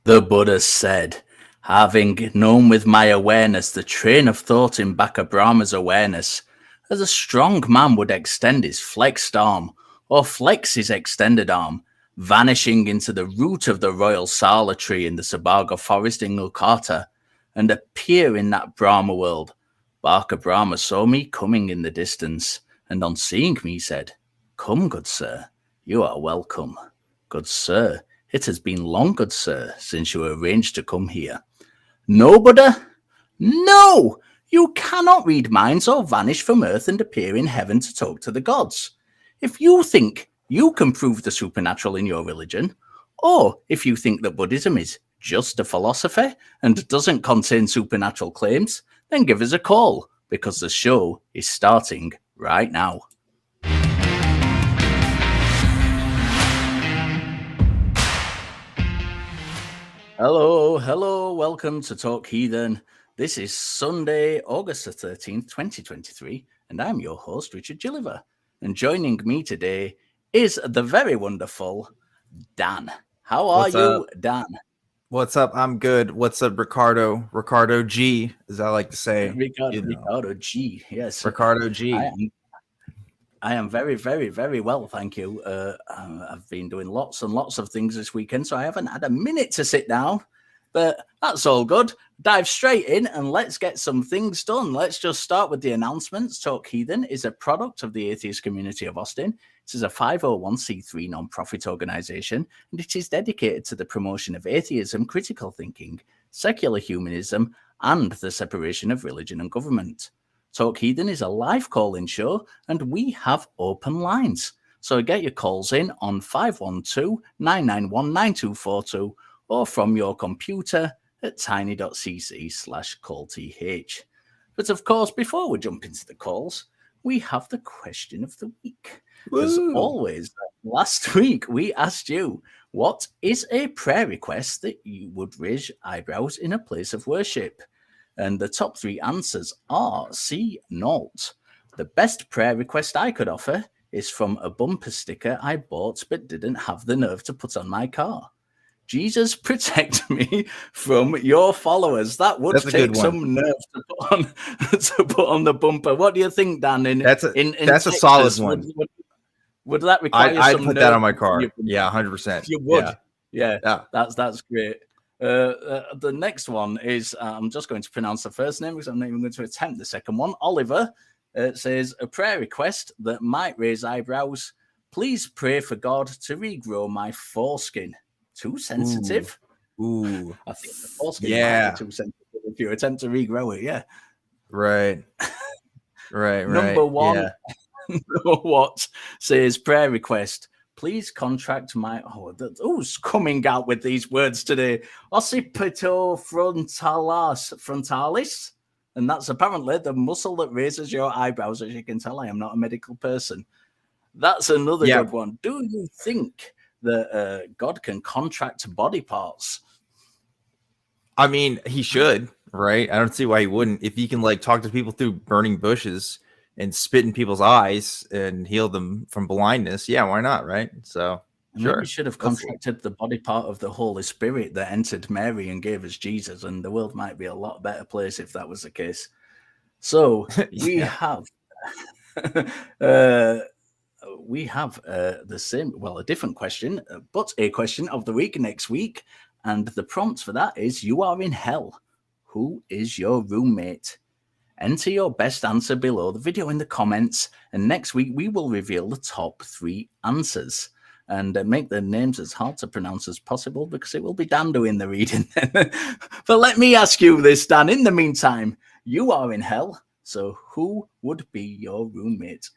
The Buddha said, having known with my awareness the train of thought in Baka-Brahma's awareness, as a strong man would extend his flexed arm, or flex his extended arm, vanishing into the root of the royal sala tree in the Sabaga forest in Kolkata, and appear in that Brahma world. Baka-Brahma saw me coming in the distance, and on seeing me said, "Come, good sir, you are welcome. Good sir, it has been long, good sir, since you arranged to come here." No, Buddha? No! You cannot read minds or vanish from earth and appear in heaven to talk to the gods. If you think you can prove the supernatural in your religion, or if you think that Buddhism is just a philosophy and doesn't contain supernatural claims, then give us a call, because the show is starting right now. Hello, welcome to Talk Heathen. This is Sunday, August the 13th, 2023, and I'm your host, Richard Gilliver. And joining me today is the very wonderful Dan. How are you, Dan? What's up? I'm good. What's up, Ricardo? Ricardo G, as I like to say. Ricardo G, yes. Ricardo G. I am very, very, very well, thank you. I've been doing lots and lots of things this weekend, so I haven't had a minute to sit down, but that's all good. Dive straight in and let's get some things done. Let's just start with the announcements. Talk Heathen is a product of the atheist community of Austin. It is a 501c3 non-profit organization, and it is dedicated to the promotion of atheism, critical thinking, secular humanism, and the separation of religion and government. Talk Heathen is a live call-in show, and we have open lines. So get your calls in on 512-991-9242 or from your computer at tiny.cc/callth. But of course, before we jump into the calls, we have the question of the week. Woo! As always, last week we asked you, what is a prayer request that you would raise eyebrows in a place of worship? And the top three answers are C0. The best prayer request I could offer is from a bumper sticker I bought but didn't have the nerve to put on my car. Jesus, protect me from your followers. That would take some nerve to put on the bumper. What do you think, Dan? That's a solid one. Would that require I'd some put nerve that on my car. Yeah, 100%. You would. Yeah. That's great. The next one is, I'm just going to pronounce the first name because I'm not even going to attempt the second one. Oliver says, a prayer request that might raise eyebrows. Please pray for God to regrow my foreskin. Too sensitive? Ooh. I think the foreskin might be too sensitive if you attempt to regrow it, yeah. Right. Number one, what says prayer request. Please contract my... who's coming out with these words today? Occipito frontalis. And that's apparently the muscle that raises your eyebrows. As you can tell, I am not a medical person. That's another good one. Do you think that God can contract body parts? I mean, he should, right? I don't see why he wouldn't. If he can, talk to people through burning bushes and spit in people's eyes and heal them from blindness, yeah, why not, right? So, sure. Maybe should have contracted the body part of the Holy Spirit that entered Mary and gave us Jesus, and the world might be a lot better place if that was the case. So, we have... we have the same, a different question, but a question of the week next week. And the prompt for that is, you are in hell. Who is your roommate? Enter your best answer below the video in the comments. And next week, we will reveal the top three answers and make the names as hard to pronounce as possible because it will be Dan doing the reading. But let me ask you this, Dan. In the meantime, you are in hell. So who would be your roommate?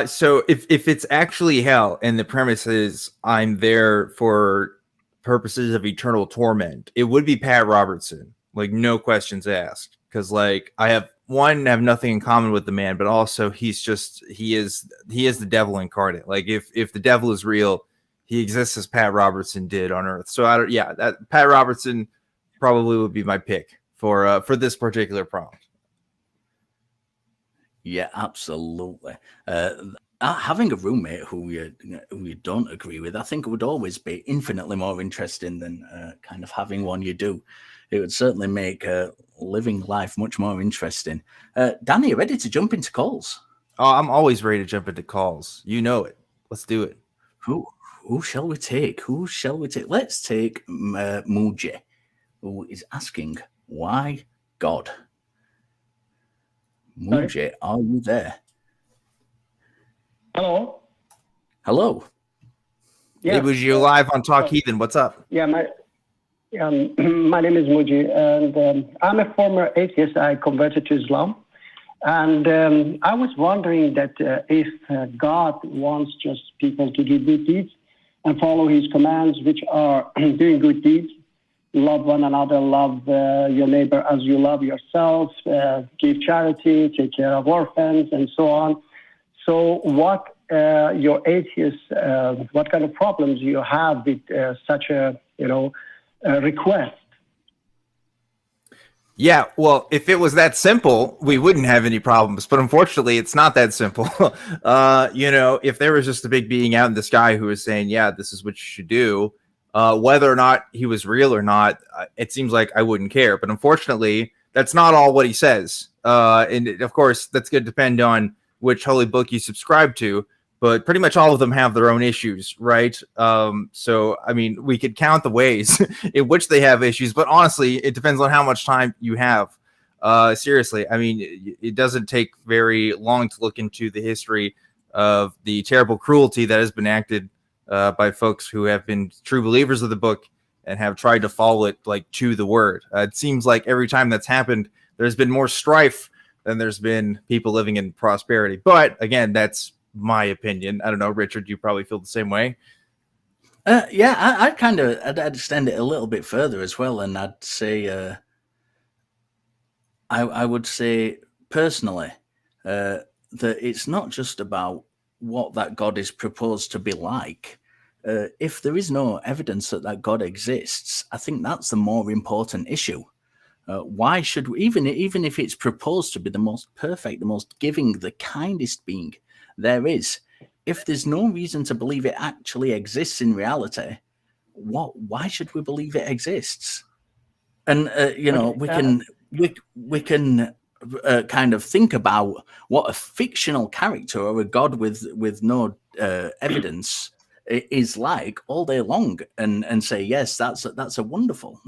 So if it's actually hell and the premise is I'm there for purposes of eternal torment, it would be Pat Robertson, no questions asked, because I have nothing in common with the man, but also he is the devil incarnate. If the devil is real, he exists as Pat Robertson did on Earth. So that Pat Robertson probably would be my pick for this particular prompt. Yeah, absolutely. having a roommate who you don't agree with, I think it would always be infinitely more interesting than kind of having one you do. It would certainly make living life much more interesting. Danny, you ready to jump into calls? Oh, I'm always ready to jump into calls. You know it. Let's do it. Who shall we take? Let's take Muji, who is asking, why God? Muji, are you there? Hello. Yeah. Hey, Muji, you're live on Talk Heathen. What's up? Yeah, my name is Muji, and I'm a former atheist. I converted to Islam. And I was wondering that if God wants just people to do good deeds and follow his commands, which are doing good deeds, love one another, love your neighbor as you love yourself, give charity, take care of orphans, and so on. So what your atheist, what kind of problems you have with such a, request? Yeah, well, if it was that simple, we wouldn't have any problems. But unfortunately, it's not that simple. If there was just a big being out in the sky who was saying, yeah, this is what you should do, whether or not he was real or not, it seems like I wouldn't care. But unfortunately, that's not all what he says. And of course, that's going to depend on which holy book you subscribe to. But pretty much all of them have their own issues, right? So, I mean, we could count the ways in which they have issues, but honestly, it depends on how much time you have. Seriously, I mean, it doesn't take very long to look into the history of the terrible cruelty that has been acted by folks who have been true believers of the book and have tried to follow it like to the word. It seems like every time that's happened, there's been more strife than there's been people living in prosperity. But again, that's my opinion. I don't know, Richard, you probably feel the same way. I'd extend it a little bit further as well, and I'd say I would say personally that it's not just about what that God is proposed to be like. If there is no evidence that God exists, I think that's the more important issue. Why should we, even if it's proposed to be the most perfect, the most giving, the kindest being there is, if there's no reason to believe it actually exists in reality, why should we believe it exists? And we can kind of think about what a fictional character or a God with no evidence is like all day long, and say yes, that's wonderful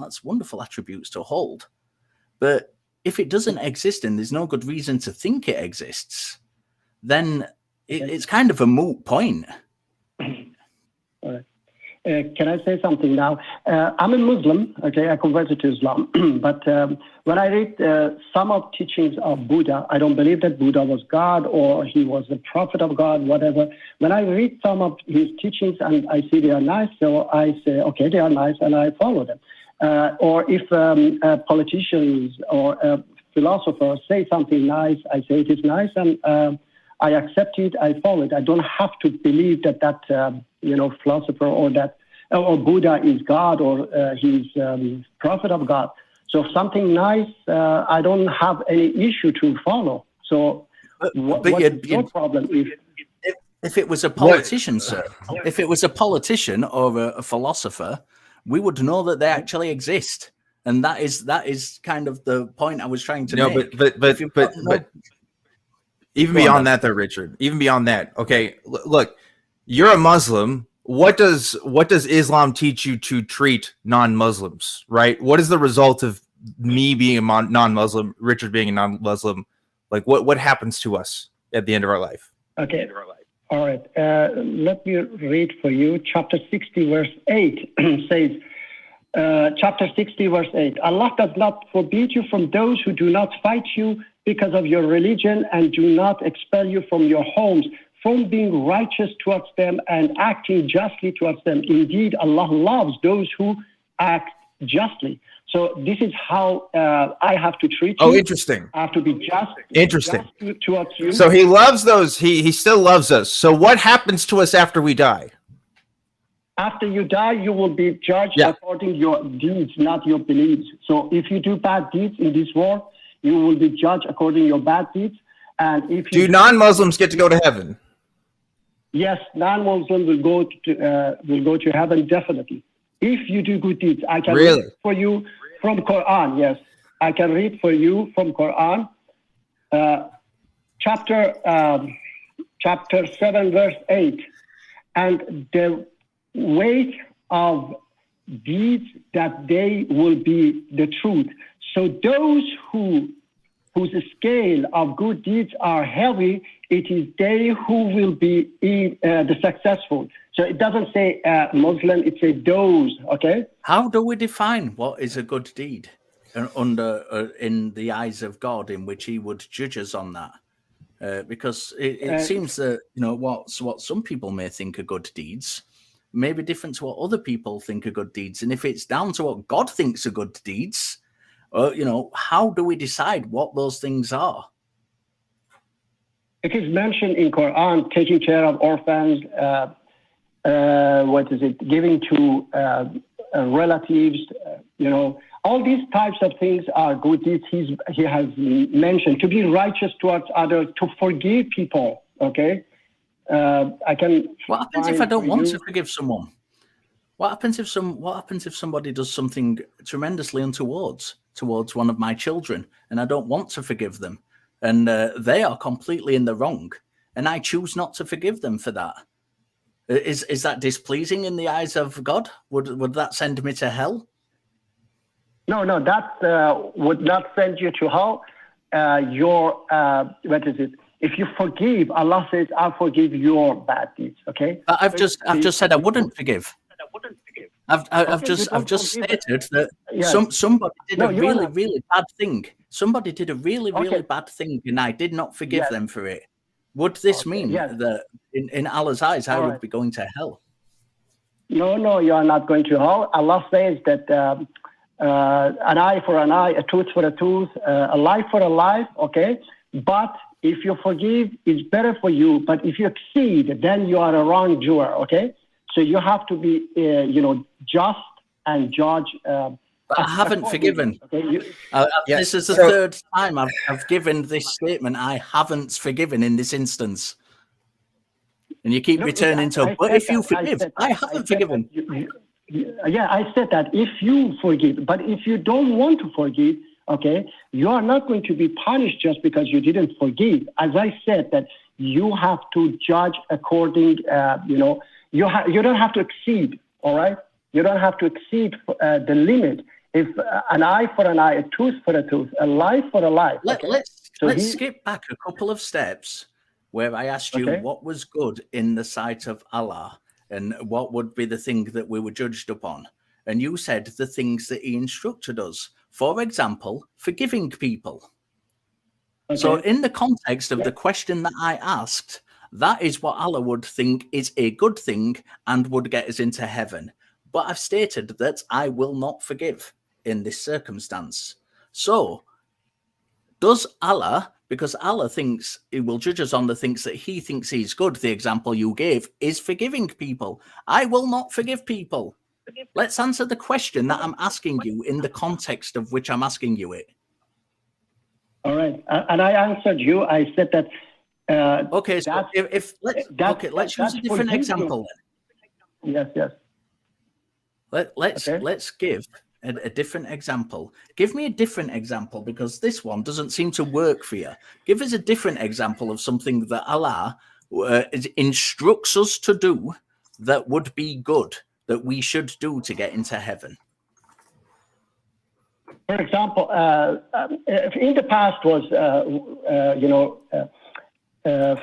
attributes to hold. But if it doesn't exist and there's no good reason to think it exists, then it's kind of a moot point. All right. Can I say something now? I'm a Muslim, okay? I converted to Islam. But when I read some of teachings of Buddha, I don't believe that Buddha was God or he was the prophet of God, whatever. When I read some of his teachings and I see they are nice, so I say, okay, they are nice, and I follow them. Or if politicians or philosophers say something nice, I say it is nice, and I accept it, I follow it. I don't have to believe that philosopher or Buddha is God or he's prophet of God. So if something nice, I don't have any issue to follow. So what's your problem? If it was a politician, sir, if it was a politician or a philosopher, we would know that they actually exist. And that is kind of the point I was trying to make. But even beyond that, though, Richard, even beyond that, okay, look, you're a Muslim. What does Islam teach you to treat non-Muslims, right? What is the result of me being a non-Muslim, Richard being a non-Muslim? Like, what happens to us at the end of our life? Okay. All right. Let me read for you. Chapter 60, verse 8 says, chapter 60, verse 8, Allah does not forbid you from those who do not fight you because of your religion and do not expel you from your homes, from being righteous towards them and acting justly towards them. Indeed, Allah loves those who act justly. So this is how I have to treat you. Oh, interesting. I have to be just. Interesting. Just towards you. So he loves those. He still loves us. So what happens to us after we die? After you die, you will be judged according to your deeds, not your beliefs. So if you do bad deeds in this world, you will be judged according to your bad deeds. And if you do non-Muslims get to go to heaven? yes, non-Muslim will go to heaven definitely. If you do good deeds, I can read for you from Quran. Yes, I can read for you from Quran, chapter 7, verse 8, and the weight of deeds that they will be the truth. So those whose scale of good deeds are heavy, it is they who will be the successful. So it doesn't say Muslim, it says those, okay? How do we define what is a good deed in the eyes of God, in which he would judge us on that? Because it seems that, what some people may think are good deeds may be different to what other people think are good deeds. And if it's down to what God thinks are good deeds, how do we decide what those things are? It is mentioned in Quran, taking care of orphans, giving to relatives, all these types of things are good deeds. He has mentioned to be righteous towards others, to forgive people, okay? What happens if I don't want to forgive someone? What happens if somebody does something tremendously untoward towards one of my children, and I don't want to forgive them, and they are completely in the wrong, and I choose not to forgive them for that? Is that displeasing in the eyes of God? Would that send me to hell? No, that would not send you to hell. If you forgive, Allah says, "I'll forgive your bad deeds." Okay. I've just said I wouldn't forgive. I've just stated that somebody did a really bad thing. Somebody did a really bad thing, and I did not forgive them for it. Would this mean that in Allah's eyes I would be going to hell? No, you are not going to hell. Allah says that an eye for an eye, a tooth for a tooth, a life for a life. Okay, but if you forgive, it's better for you. But if you exceed, then you are a wrongdoer. Okay. So you have to be, just and judge. But I haven't forgiven. Okay, this is the third time I've given this statement. I haven't forgiven in this instance. And you keep returning to, but if you forgive, I haven't forgiven. I said that if you forgive, but if you don't want to forgive, okay, you are not going to be punished just because you didn't forgive. As I said, that you have to judge according, you don't have to exceed, all right? You don't have to exceed the limit. If an eye for an eye, a tooth for a tooth, a life for a life. Let's skip back a couple of steps where I asked you what was good in the sight of Allah and what would be the thing that we were judged upon. And you said the things that he instructed us. For example, forgiving people. Okay. So in the context of the question that I asked, that is what Allah would think is a good thing and would get us into heaven. But I've stated that I will not forgive in this circumstance. So does Allah, because Allah thinks he will judge us on the things that he thinks is good, the example you gave is forgiving people. I will not forgive people. Let's answer the question that I'm asking you in the context of which I'm asking you it. All right. And I answered you. I said that okay, so let's use a different example then. Yes. Let's give a different example. Give me a different example, because this one doesn't seem to work for you. Give us a different example of something that Allah instructs us to do that would be good, that we should do to get into heaven. For example, in the past was,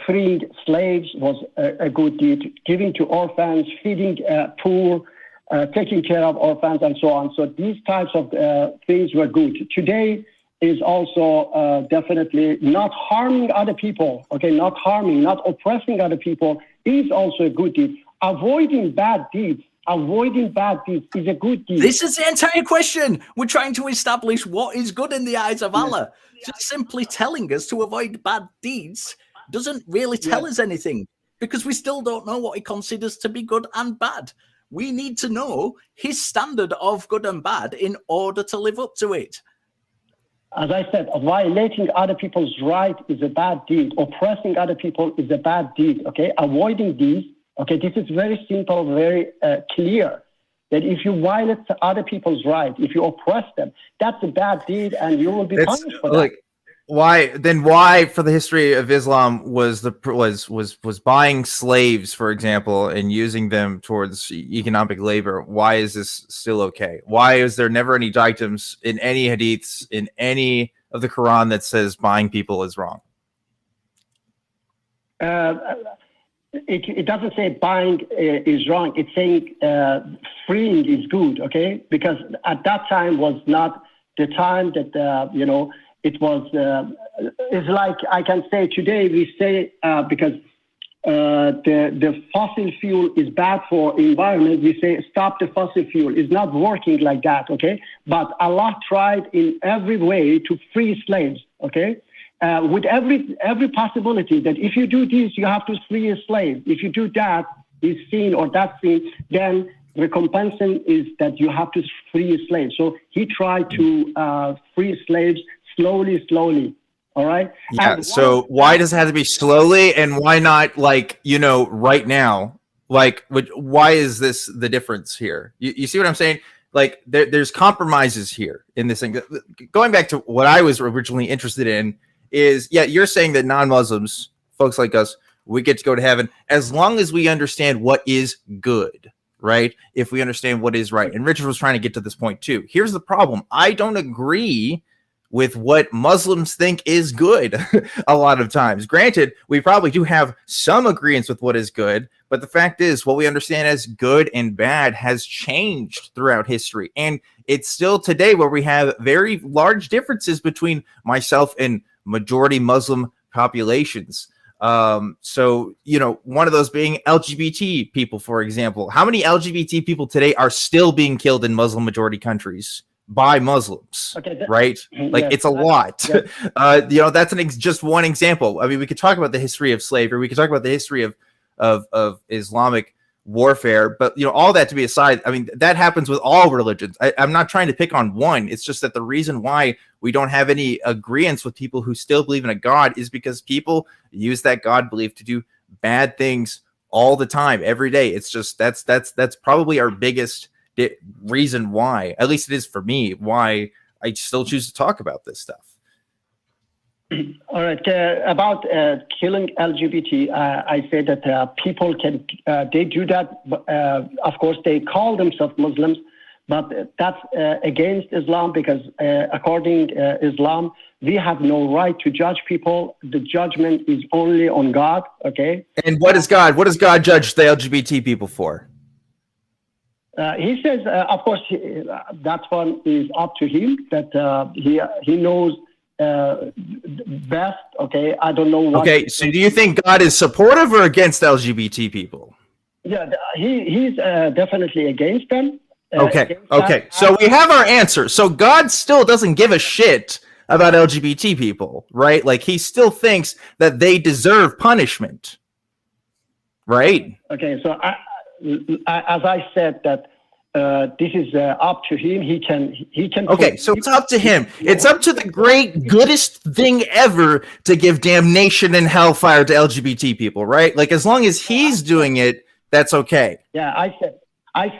freeing slaves was a good deed, giving to orphans, feeding poor, taking care of orphans, and so on. So these types of things were good. Today is also definitely not harming other people, not harming, not oppressing other people is also a good deed. Avoiding bad deeds is a good deed. This is the entire question. We're trying to establish what is good in the eyes of Allah. Just simply telling us to avoid bad deeds doesn't really tell us anything, because we still don't know what he considers to be good and bad. We need to know his standard of good and bad in order to live up to it. as I said, violating other people's right is a bad deed. Oppressing other people is a bad deed, okay? Avoiding these, okay, this is very simple, very clear, that if you violate other people's right, if you oppress them, that's a bad deed and you will be punished for that. Why for the history of Islam was buying slaves, for example, and using them towards economic labor? Why is this still okay? Why is there never any dictums in any hadiths in any of the Quran that says buying people is wrong? It doesn't say buying is wrong. It's saying freeing is good, okay? Because at that time was not the time that, it was, it's like I can say today, we say, because the fossil fuel is bad for environment, we say stop the fossil fuel. It's not working like that, okay? But Allah tried in every way to free slaves, okay? With every possibility that if you do this, you have to free a slave. If you do that, this sin or that sin, then recompense is that you have to free a slave. So he tried to free slaves slowly. All right. Yeah. So why does it have to be slowly, and why not right now? Like, why is this the difference here? You see what I'm saying? Like, there's compromises here in this thing. Going back to what I was originally interested in is, you're saying that non-Muslims, folks like us, we get to go to heaven as long as we understand what is good, right? If we understand what is right. And Richard was trying to get to this point too. Here's the problem. I don't agree with what Muslims think is good a lot of times. Granted, we probably do have some agreements with what is good, but the fact is what we understand as good and bad has changed throughout history. And it's still today where we have very large differences between myself and majority Muslim populations. So, one of those being LGBT people, for example. How many LGBT people today are still being killed in Muslim majority countries by Muslims, right? Like, it's a lot. Yes. That's just one example. I mean, we could talk about the history of slavery. We could talk about the history of Islamic warfare, but all that to be aside, I mean, that happens with all religions. I'm not trying to pick on one. It's just that the reason why we don't have any agreements with people who still believe in a God is because people use that God belief to do bad things all the time, every day. It's just that's probably our biggest reason why, at least it is for me, why I still choose to talk about this stuff. All right. About killing LGBT, I say that people can, they do that. Of course, they call themselves Muslims, but that's against Islam because according to Islam, we have no right to judge people. The judgment is only on God. Okay. And what does God judge the LGBT people for? He says, of course, that one is up to him. That he knows best. Okay, I don't know what. Okay, so do you think God is supportive or against LGBT people? Yeah, he's definitely against them. Okay. So we have our answer. So God still doesn't give a shit about LGBT people, right? Like, he still thinks that they deserve punishment, right? Okay, so as I said, that this is up to him. He can. Okay, so it's up to him. It's up to the great goodest thing ever to give damnation and hellfire to LGBT people, right? Like, as long as he's doing it, that's okay. Yeah, I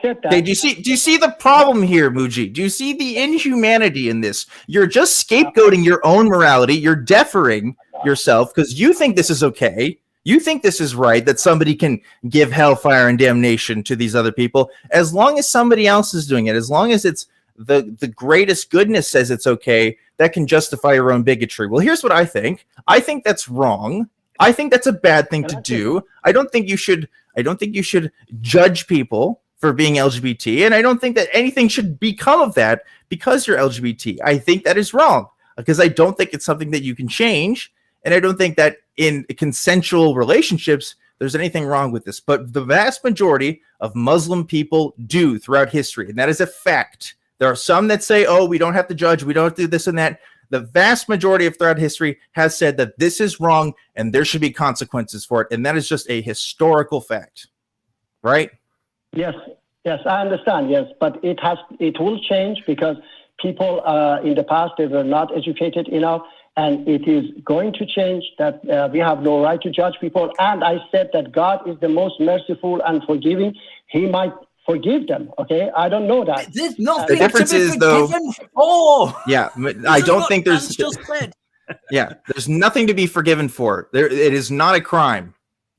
said that. Okay, do you see the problem here, Muji? Do you see the inhumanity in this? You're just scapegoating your own morality. You're deferring yourself because you think this is okay. You think this is right, that somebody can give hellfire and damnation to these other people, as long as somebody else is doing it, as long as it's the greatest goodness says it's okay, that can justify your own bigotry. Well, here's what I think. I think that's wrong. I think that's a bad thing to do. I don't think you should judge people for being LGBT, and I don't think that anything should become of that because you're LGBT. I think that is wrong because I don't think it's something that you can change. And I don't think that in consensual relationships, there's anything wrong with this. But the vast majority of Muslim people do throughout history. And that is a fact. There are some that say, oh, we don't have to judge. We don't have to do this and that. The vast majority of throughout history has said that this is wrong and there should be consequences for it. And that is just a historical fact. Right? Yes, I understand. Yes, but it will change because people in the past, they were not educated enough, and it is going to change, that we have no right to judge people. And I said that God is the most merciful and forgiving. He might forgive them, okay? I don't know that. There's nothing The difference to be is, though, forgiven for. yeah, I don't think there's yeah, there's nothing to be forgiven for. It is not a crime.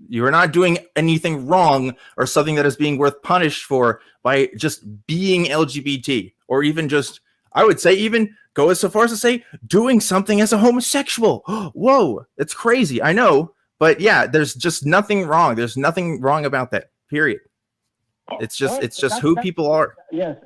You are not doing anything wrong or something that is being worth punished for by just being LGBT, or even just, I would say, even go as so far as to say doing something as a homosexual. Whoa, it's crazy. I know, but yeah, there's just nothing wrong. There's nothing wrong about that. Period. It's just who people are. Yes.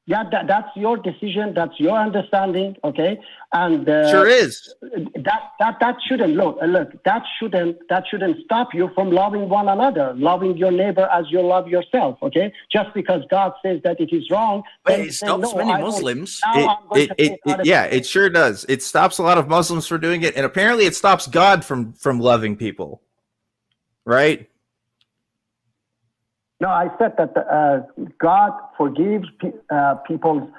Yeah, that's your decision. That's your understanding. Okay, and sure is. That shouldn't look. That shouldn't stop you from loving one another, loving your neighbor as you love yourself. Okay, just because God says that it is wrong, but it stops many Muslims. It sure does. It stops a lot of Muslims from doing it, and apparently it stops God from loving people. Right? No, I said that God forgives people.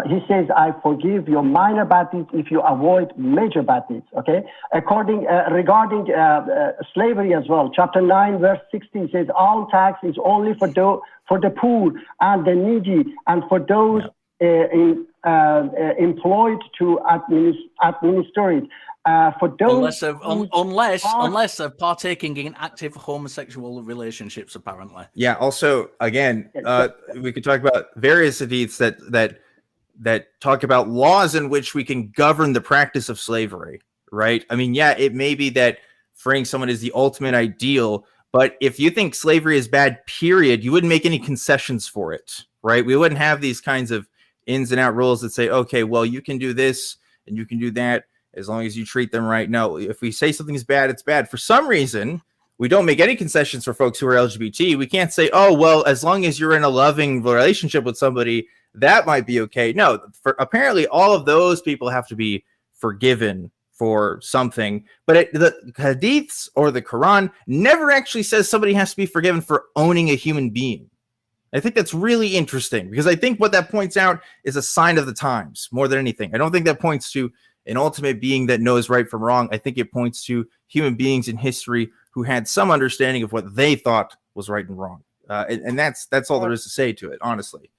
He says, I forgive your minor bad deeds if you avoid major bad deeds, okay? Regarding slavery as well, chapter 9, verse 16 says, all tax is only for the poor and the needy and for those employed to administer it. For those unless of partaking in active homosexual relationships, apparently. Yeah. Also, again, we could talk about various hadiths that talk about laws in which we can govern the practice of slavery. Right. I mean, yeah, it may be that freeing someone is the ultimate ideal, but if you think slavery is bad, period, you wouldn't make any concessions for it. Right. We wouldn't have these kinds of ins and out rules that say, okay, well, you can do this and you can do that, as long as you treat them right. No, if we say something is bad, it's bad. For some reason, we don't make any concessions for folks who are LGBT. We can't say, oh, well, as long as you're in a loving relationship with somebody, that might be okay. No, apparently all of those people have to be forgiven for something. But the hadiths or the Quran never actually says somebody has to be forgiven for owning a human being. I think that's really interesting, because I think what that points out is a sign of the times more than anything. I don't think that points to an ultimate being that knows right from wrong. I think it points to human beings in history who had some understanding of what they thought was right and wrong. And that's all there is to say to it, honestly.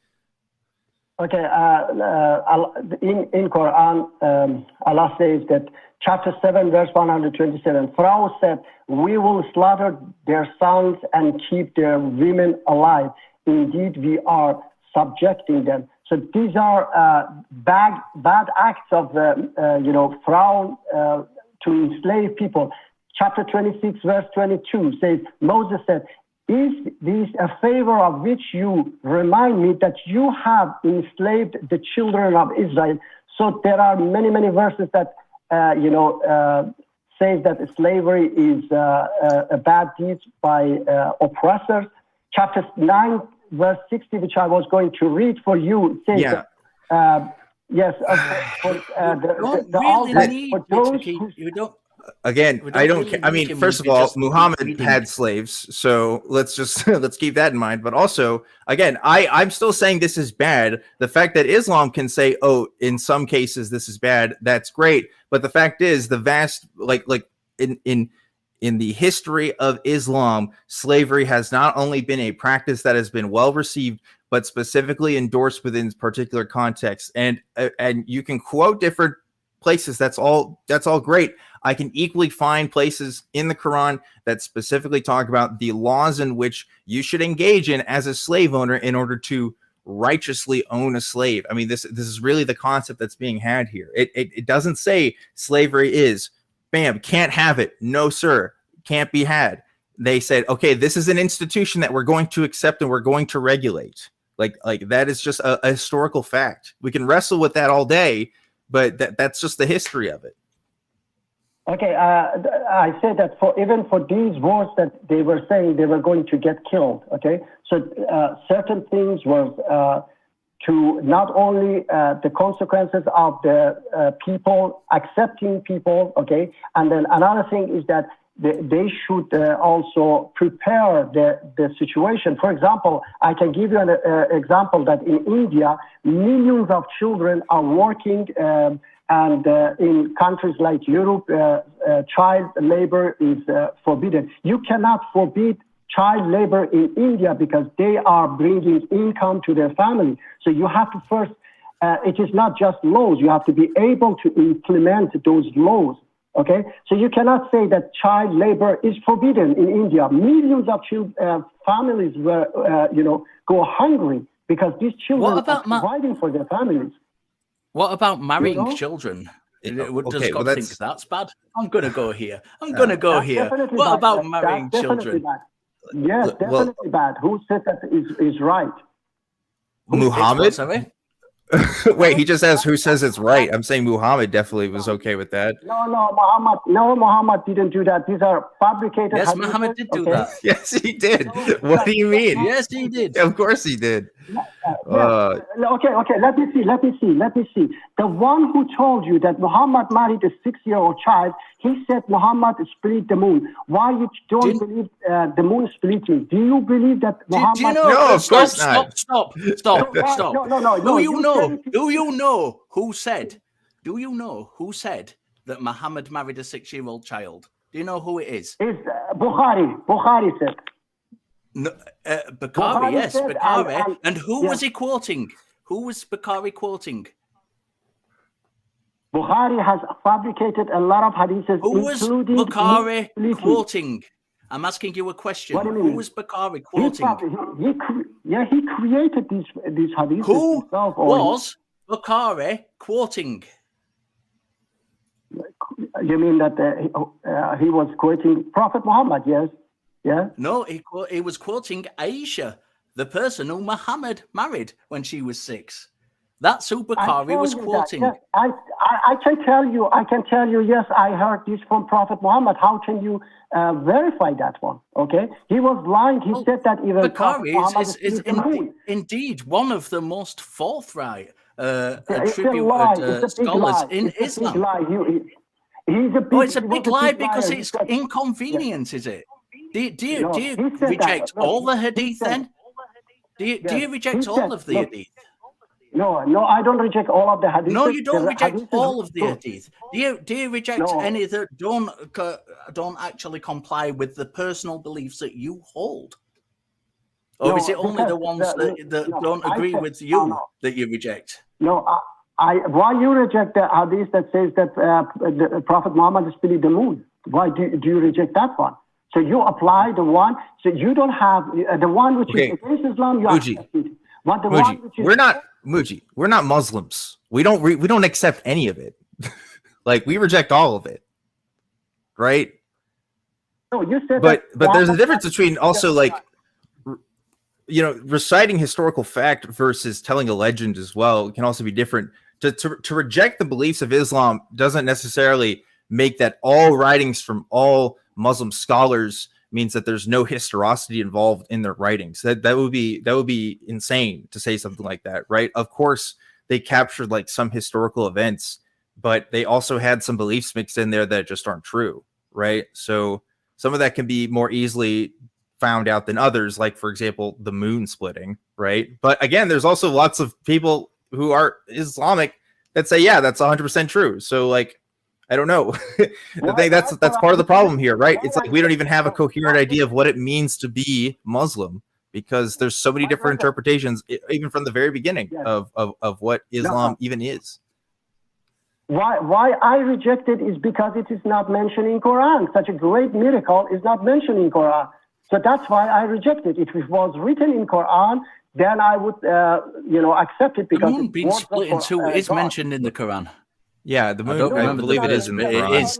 Okay. In Quran, Allah says that chapter 7, verse 127, Pharaoh said, we will slaughter their sons and keep their women alive. Indeed, we are subjecting them. So these are bad acts of Pharaoh to enslave people. Chapter 26, verse 22 says, Moses said, is this a favor of which you remind me that you have enslaved the children of Israel? So there are many verses that says that slavery is a bad deed by oppressors. Chapter 9, verse 60, which I was going to read for you, says first of all, Muhammad had slaves, so let's keep that in mind. But also, again, I'm still saying this is bad. The fact that Islam can say, oh, in some cases this is bad, that's great. But the fact is, the vast in the history of Islam, slavery has not only been a practice that has been well received, but specifically endorsed within particular contexts. And you can quote different places. That's all great. I can equally find places in the Quran that specifically talk about the laws in which you should engage in as a slave owner in order to righteously own a slave. I mean, this is really the concept that's being had here. It doesn't say slavery is bam, can't have it. No, sir, can't be had. They said, okay, this is an institution that we're going to accept and we're going to regulate. Like that is just a historical fact. We can wrestle with that all day, but that's just the history of it. Okay, I said that even for these wars that they were saying they were going to get killed. Okay, so certain things were to not only the consequences of the people accepting people, okay, and then another thing is that they should also prepare the situation. For example, I can give you an example that in India, millions of children are working, and in countries like Europe, child labor is forbidden. You cannot forbid child labor in India because they are bringing income to their family. So you have to first, it is not just laws, you have to be able to implement those laws. Okay, so you cannot say that child labor is forbidden in India. Millions of families were, go hungry because these children are providing for their families. What about marrying children? Does God think that's bad? I'm going to go here. What about marrying children? Bad. Yes, definitely bad. Who said that is right? Muhammad? Wait, he just asked who says it's right. I'm saying Muhammad definitely was okay with that. No, Muhammad didn't do that. These are fabricated. Yes, Muhammad did do that. Yes, he did. What do you mean? Yes, he did. Of course he did. Okay. Let me see. The one who told you that Muhammad married a 6-year-old child, he said Muhammad split the moon. Why you don't believe the moon splitting? Do you believe that Muhammad? No, of course not. Stop. No. Do you know who said that Muhammad married a 6-year-old child? Do you know who it is? It's Bukhari. Bukhari said. No, Bukhari, yes, Bukhari. And who was he quoting? Who was Bukhari quoting? Bukhari has fabricated a lot of hadiths. Who was Bukhari quoting? I'm asking you a question. What do you mean? Who was Bukhari quoting? He created these hadiths. Who was Bukhari quoting? You mean that he was quoting Prophet Muhammad? Yes. Yeah. No, he was quoting Aisha, the person who Muhammad married when she was 6. That's who Bukhari was quoting. Yes. I can tell you, yes, I heard this from Prophet Muhammad. How can you verify that one? Okay. He was lying. He said that even Bukhari is indeed one of the most forthright attributed scholars in Islam. It's a big lie because it's inconvenient, is it? Do you reject all the hadith then? Do you reject all of the hadith? No, I don't reject all of the hadith. No, you don't reject all of the hadith. Do you reject any that don't actually comply with the personal beliefs that you hold? Or is it only the ones that don't agree with you that you reject? No, why you reject the hadith that says that the Prophet Muhammad split the moon? Why do you reject that one? So you apply the one, so you don't have the one which is against Islam. You accept it. But the one which is we're not Muslims. We don't accept any of it. Like we reject all of it, right? No, you said. But there's a difference between also like, reciting historical fact versus telling a legend as well. It can also be different. To reject the beliefs of Islam doesn't necessarily make that all writings from all Muslim scholars means that there's no historicity involved in their writings. That would be insane to say something like that, right? Of course, they captured like some historical events, but they also had some beliefs mixed in there that just aren't true, right? So some of that can be more easily found out than others, like for example, the moon splitting, right? But again, there's also lots of people who are Islamic that say, yeah, that's 100% true. So like, I don't know. I think that's part of the problem here, right? It's like we don't even have a coherent idea of what it means to be Muslim because there's so many different interpretations, even from the very beginning of what Islam even is. Why I reject it is because it is not mentioned in Quran. Such a great miracle is not mentioned in Quran. So that's why I reject it. If it was written in Quran, then I would, accept it because the moon being split in two is mentioned in the Quran. Yeah, the moon. I believe it is in the Quran. It is.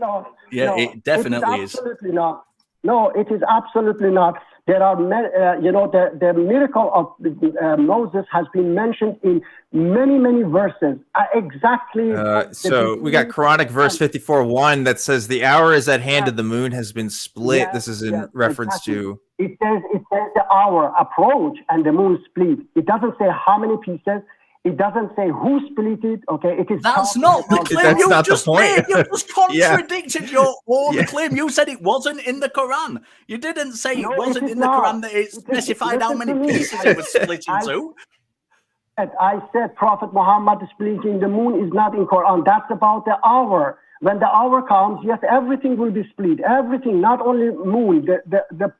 Yeah, it definitely is. Absolutely not. No, it is absolutely not. There are, the miracle of Moses has been mentioned in many verses. Exactly. So we got Quranic verse 54:1 that says, "The hour is at hand, and the moon has been split." This is in reference to. It says the hour approach and the moon split. It doesn't say how many pieces. It doesn't say who split it. Okay, it is. That's not the claim That's you not the just point. made. You just contradicted your own Yeah. claim. You said it wasn't in the Quran. You didn't say No, it wasn't it is in the not. Quran that it It is- specified how listen many to me. pieces it was split into. I said Prophet Muhammad splitting the moon is not in Quran. That's about the hour. When the hour comes, yes, everything will be split. Everything, not only moon, the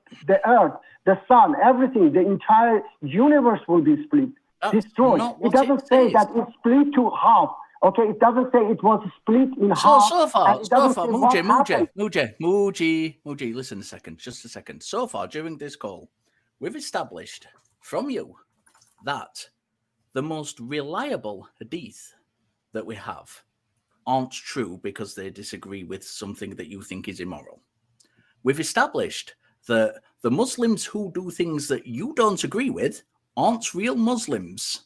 earth, the sun, everything, the entire universe will be split, destroyed. It doesn't say that it's split to half. Okay, it doesn't say it was split in half. So far, Muji, listen just a second. So far during this call, we've established from you that the most reliable hadith that we have aren't true because they disagree with something that you think is immoral. We've established that the Muslims who do things that you don't agree with aren't real Muslims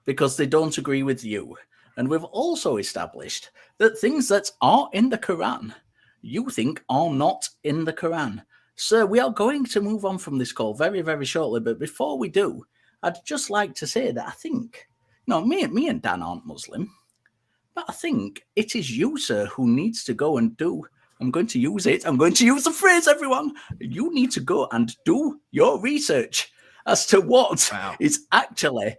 because they don't agree with you. And we've also established that things that are in the Quran, you think are not in the Quran. Sir, we are going to move on from this call very, very shortly. But before we do, I'd just like to say that I think, me and Dan aren't Muslim, but I think it is you, sir, who needs to go and do. I'm going to use the phrase, everyone. You need to go and do your research as to what is actually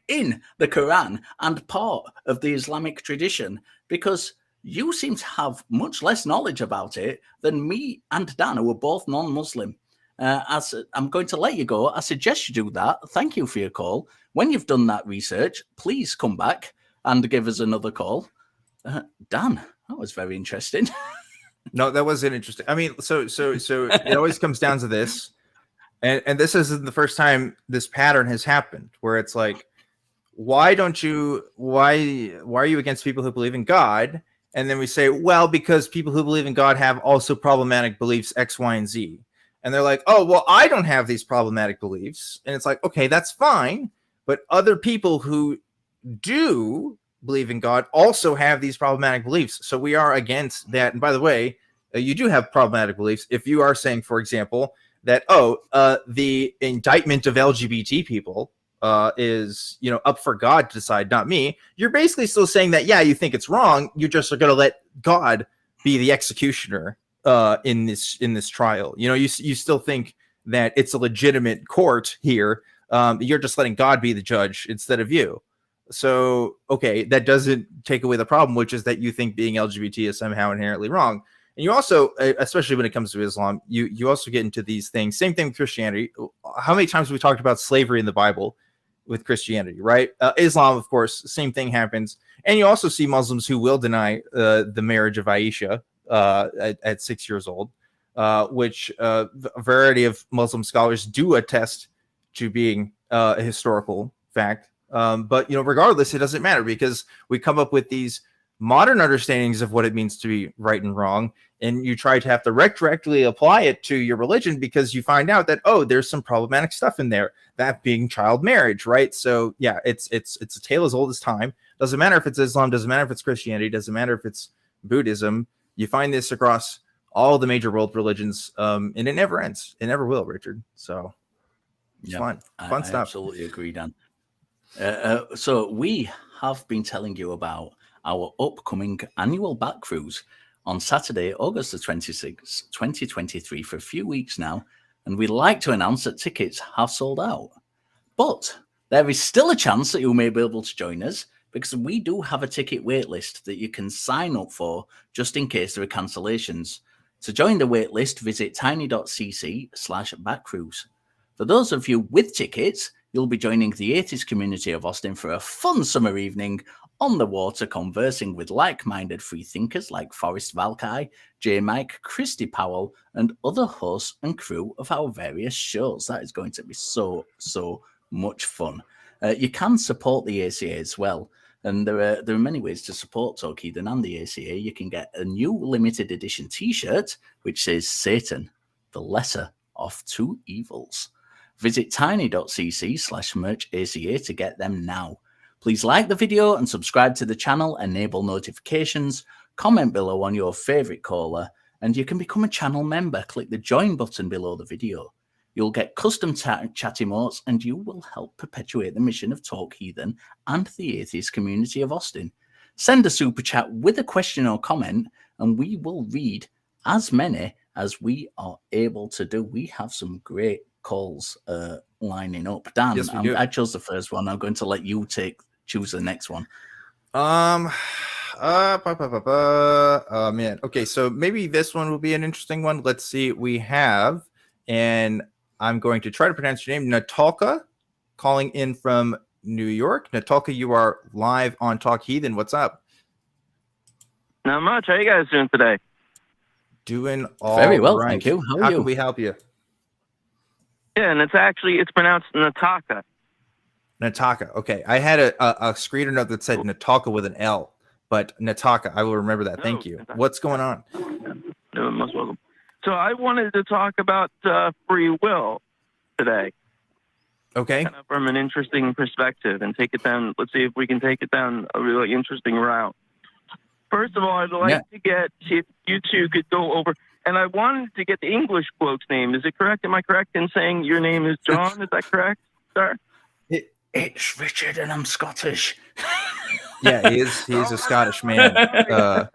in the Quran and part of the Islamic tradition, because you seem to have much less knowledge about it than me and Dan, who are both non-Muslim. As I'm going to let you go, I suggest you do that. Thank you for your call. When you've done that research, please come back and give us another call. Dan, that was very interesting. No, that wasn't interesting. I mean, so it always comes down to this, and this isn't the first time this pattern has happened, where it's like, why are you against people who believe in God? And then we say, well, because people who believe in God have also problematic beliefs X, Y, and Z. And they're like, oh, well, I don't have these problematic beliefs. And it's like, okay, that's fine. But other people who do believe in God also have these problematic beliefs. So we are against that. And by the way, you do have problematic beliefs. If you are saying, for example, that, the indictment of LGBT people is, up for God to decide, not me, you're basically still saying that, yeah, you think it's wrong. You just are going to let God be the executioner in this trial. You still think that it's a legitimate court here. You're just letting God be the judge instead of you. So, okay, that doesn't take away the problem, which is that you think being LGBT is somehow inherently wrong. And you also, especially when it comes to Islam, you also get into these things. Same thing with Christianity. How many times have we talked about slavery in the Bible with Christianity, right? Islam, of course, same thing happens. And you also see Muslims who will deny the marriage of Aisha at 6 years old, which a variety of Muslim scholars do attest to being a historical fact. But regardless, it doesn't matter, because we come up with these modern understandings of what it means to be right and wrong, and you try to have to directly apply it to your religion, because you find out that, there's some problematic stuff in there, that being child marriage, right? So yeah, it's a tale as old as time. Doesn't matter if it's Islam, doesn't matter if it's Christianity, doesn't matter if it's Buddhism. You find this across all the major world religions, and it never ends. It never will, Richard. So it's fun stuff. I absolutely agree, Dan. So we have been telling you about our upcoming annual back cruise on Saturday, August the 26th, 2023, for a few weeks now, and we'd like to announce that tickets have sold out. But there is still a chance that you may be able to join us, because we do have a ticket waitlist that you can sign up for just in case there are cancellations. To join the waitlist, visit tiny.cc/backcruise. For those of you with tickets, you'll be joining the Atheist community of Austin for a fun summer evening on the water, conversing with like-minded free thinkers like Forrest Valkai, J. Mike, Christy Powell, and other hosts and crew of our various shows. That is going to be so much fun. You can support the ACA as well, and there are many ways to support Talk Heathen and the ACA. You can get a new limited edition T-shirt which says Satan, the lesser of two evils. Visit tiny.cc/merchaca to get them now. Please like the video and subscribe to the channel, enable notifications, comment below on your favorite caller, and you can become a channel member. Click the join button below the video. You'll get custom chat emotes, and you will help perpetuate the mission of Talk Heathen and the atheist community of Austin. Send a super chat with a question or comment, and we will read as many as we are able to do. We have some great calls lining up. Dan, Yes, we do. I chose the first one. I'm going to let you choose the next one. Man. Okay, so maybe this one will be an interesting one. Let's see. We have, and I'm going to try to pronounce your name, Nataka, calling in from New York. Nataka, you are live on Talk Heathen. What's up? Not much. How you guys doing today? Doing all very well, right. thank you. How How you? can we help you? Yeah, and it's pronounced Nataka. Nataka. Okay, I had a screener note that said Nataka with an L, but Nataka, I will remember that. Thank you. Nataka. What's going on? You're most welcome. So I wanted to talk about free will today, Okay. kind of from an interesting perspective, and take it down. Let's see if we can take it down a really interesting route. First of all, I'd like to get if you two could go over, and I wanted to get the English bloke's name. Is it correct? Am I correct in saying your name is John? Is that correct, sir? It's Richard, and I'm Scottish. Yeah, he is a Scottish man. I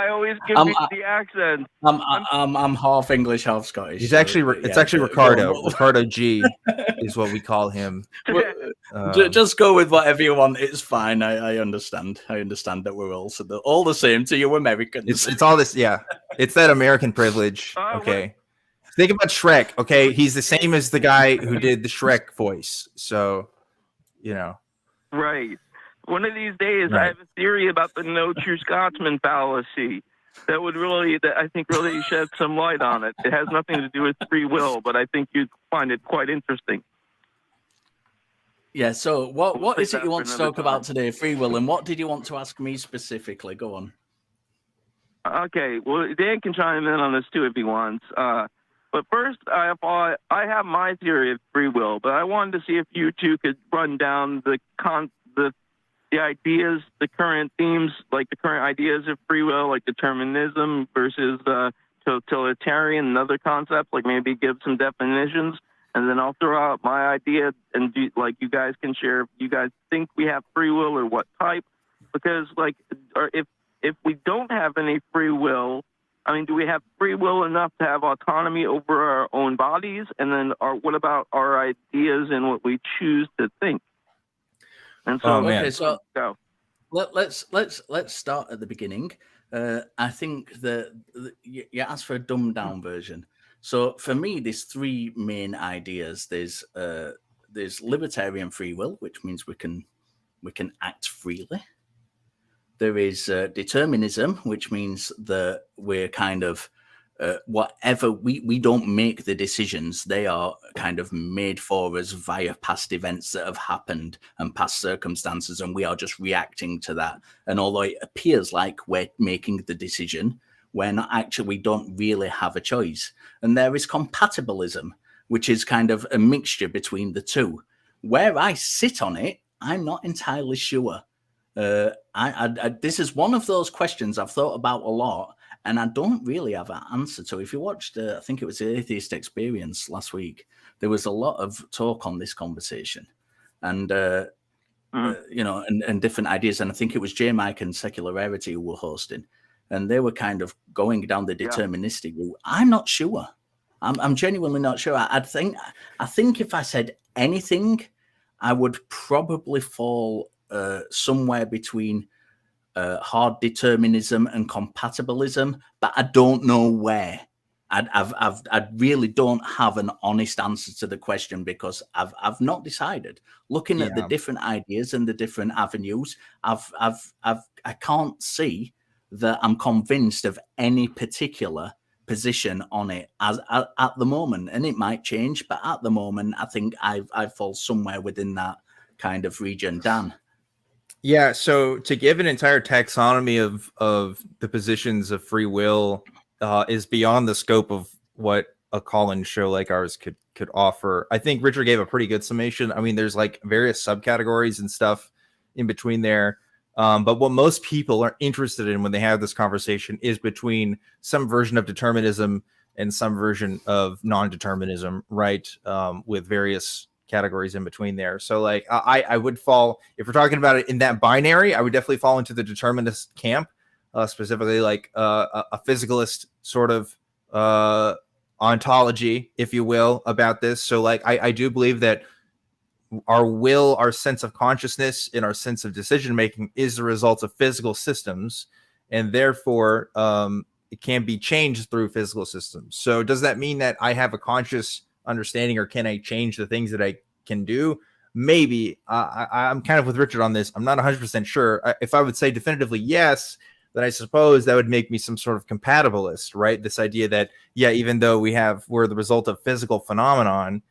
always give you the accent. I'm half English, half Scottish. He's actually it's actually Ricardo. Ricardo G is what we call him. Just go with whatever you want. It's fine. I understand. I understand that we're all the same to you Americans. It's all this. Yeah, it's that American privilege. Okay. Think about Shrek. Okay, he's the same as the guy who did the Shrek voice. So, you know. Right. One of these days, I have a theory about the no true Scotsman fallacy that would I think really shed some light on it. It has nothing to do with free will, but I think you'd find it quite interesting. Yeah, so what is it you want to talk about today, free will, and what did you want to ask me specifically? Go on. Okay, well, Dan can chime in on this too if he wants. But first, I have my theory of free will, but I wanted to see if you two could run down the ideas, the current themes, like the current ideas of free will, like determinism versus totalitarian and other concepts, like maybe give some definitions, and then I'll throw out my idea, and you guys can share if you guys think we have free will or what type, because if we don't have any free will, I mean, do we have free will enough to have autonomy over our own bodies? And then what about our ideas and what we choose to think? And so, okay, so go. Let's start at the beginning. I think that you asked for a dumbed down version. So for me, there's three main ideas. There's libertarian free will, which means we can act freely. There is determinism, which means that we're kind of whatever we don't make the decisions, they are kind of made for us via past events that have happened and past circumstances, and we are just reacting to that. And although it appears like we're making the decision, we're not actually, we don't really have a choice. And there is compatibilism, which is kind of a mixture between the two. Where I sit on it, I'm not entirely sure. This is one of those questions I've thought about a lot, and I don't really have an answer to. If you watched, I think it was the Atheist Experience last week, there was a lot of talk on this conversation, and and different ideas. And I think it was J. Mike and Secularity who were hosting, and they were kind of going down the deterministic route. I'm not sure. I'm genuinely not sure. I think if I said anything, I would probably fall somewhere between hard determinism and compatibilism, but I don't know where. I really don't have an honest answer to the question because I've not decided. Looking at the different ideas and the different avenues, I can't see that I'm convinced of any particular position on it as at the moment, and it might change, but at the moment, I think I fall somewhere within that kind of region. Dan. Yeah, so to give an entire taxonomy of the positions of free will is beyond the scope of what a call-in show like ours could offer. I think Richard gave a pretty good summation. I mean, there's like various subcategories and stuff in between there. But what most people are interested in when they have this conversation is between some version of determinism and some version of non-determinism, right? With various categories in between there. So like I would fall, if we're talking about it in that binary, I would definitely fall into the determinist camp, specifically like a physicalist sort of ontology, if you will, about this. So like I do believe that our will, our sense of consciousness, and our sense of decision making is the result of physical systems, and therefore it can be changed through physical systems. So does that mean that I have a conscious understanding, or can I change the things that I can do? Maybe. I'm kind of with Richard on this. I'm not 100% sure. If I would say definitively yes, then I suppose that would make me some sort of compatibilist, right? This idea that, yeah, even though we're the result of physical phenomenon,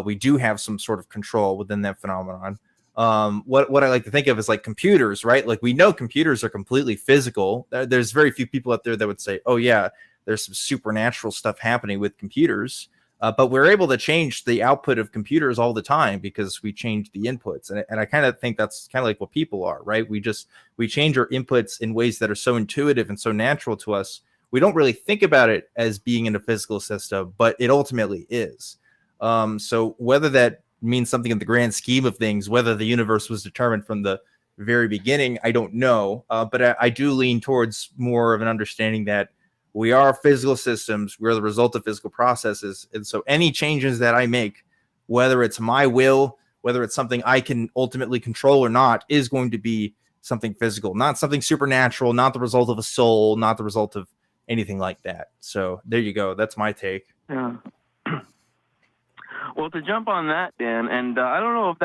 we do have some sort of control within that phenomenon. What I like to think of is like computers, right? Like we know computers are completely physical. There's very few people out there that would say, oh yeah, there's some supernatural stuff happening with computers. But we're able to change the output of computers all the time because we change the inputs. And I kind of think that's kind of like what people are, right? We change our inputs in ways that are so intuitive and so natural to us. We don't really think about it as being in a physical system, but it ultimately is. So whether that means something in the grand scheme of things, whether the universe was determined from the very beginning, I don't know. But I do lean towards more of an understanding that we are physical systems. We're the result of physical processes. And so any changes that I make, whether it's my will, whether it's something I can ultimately control or not, is going to be something physical, not something supernatural, not the result of a soul, not the result of anything like that. So there you go. That's my take. Yeah. Well, to jump on that, Dan, and I don't know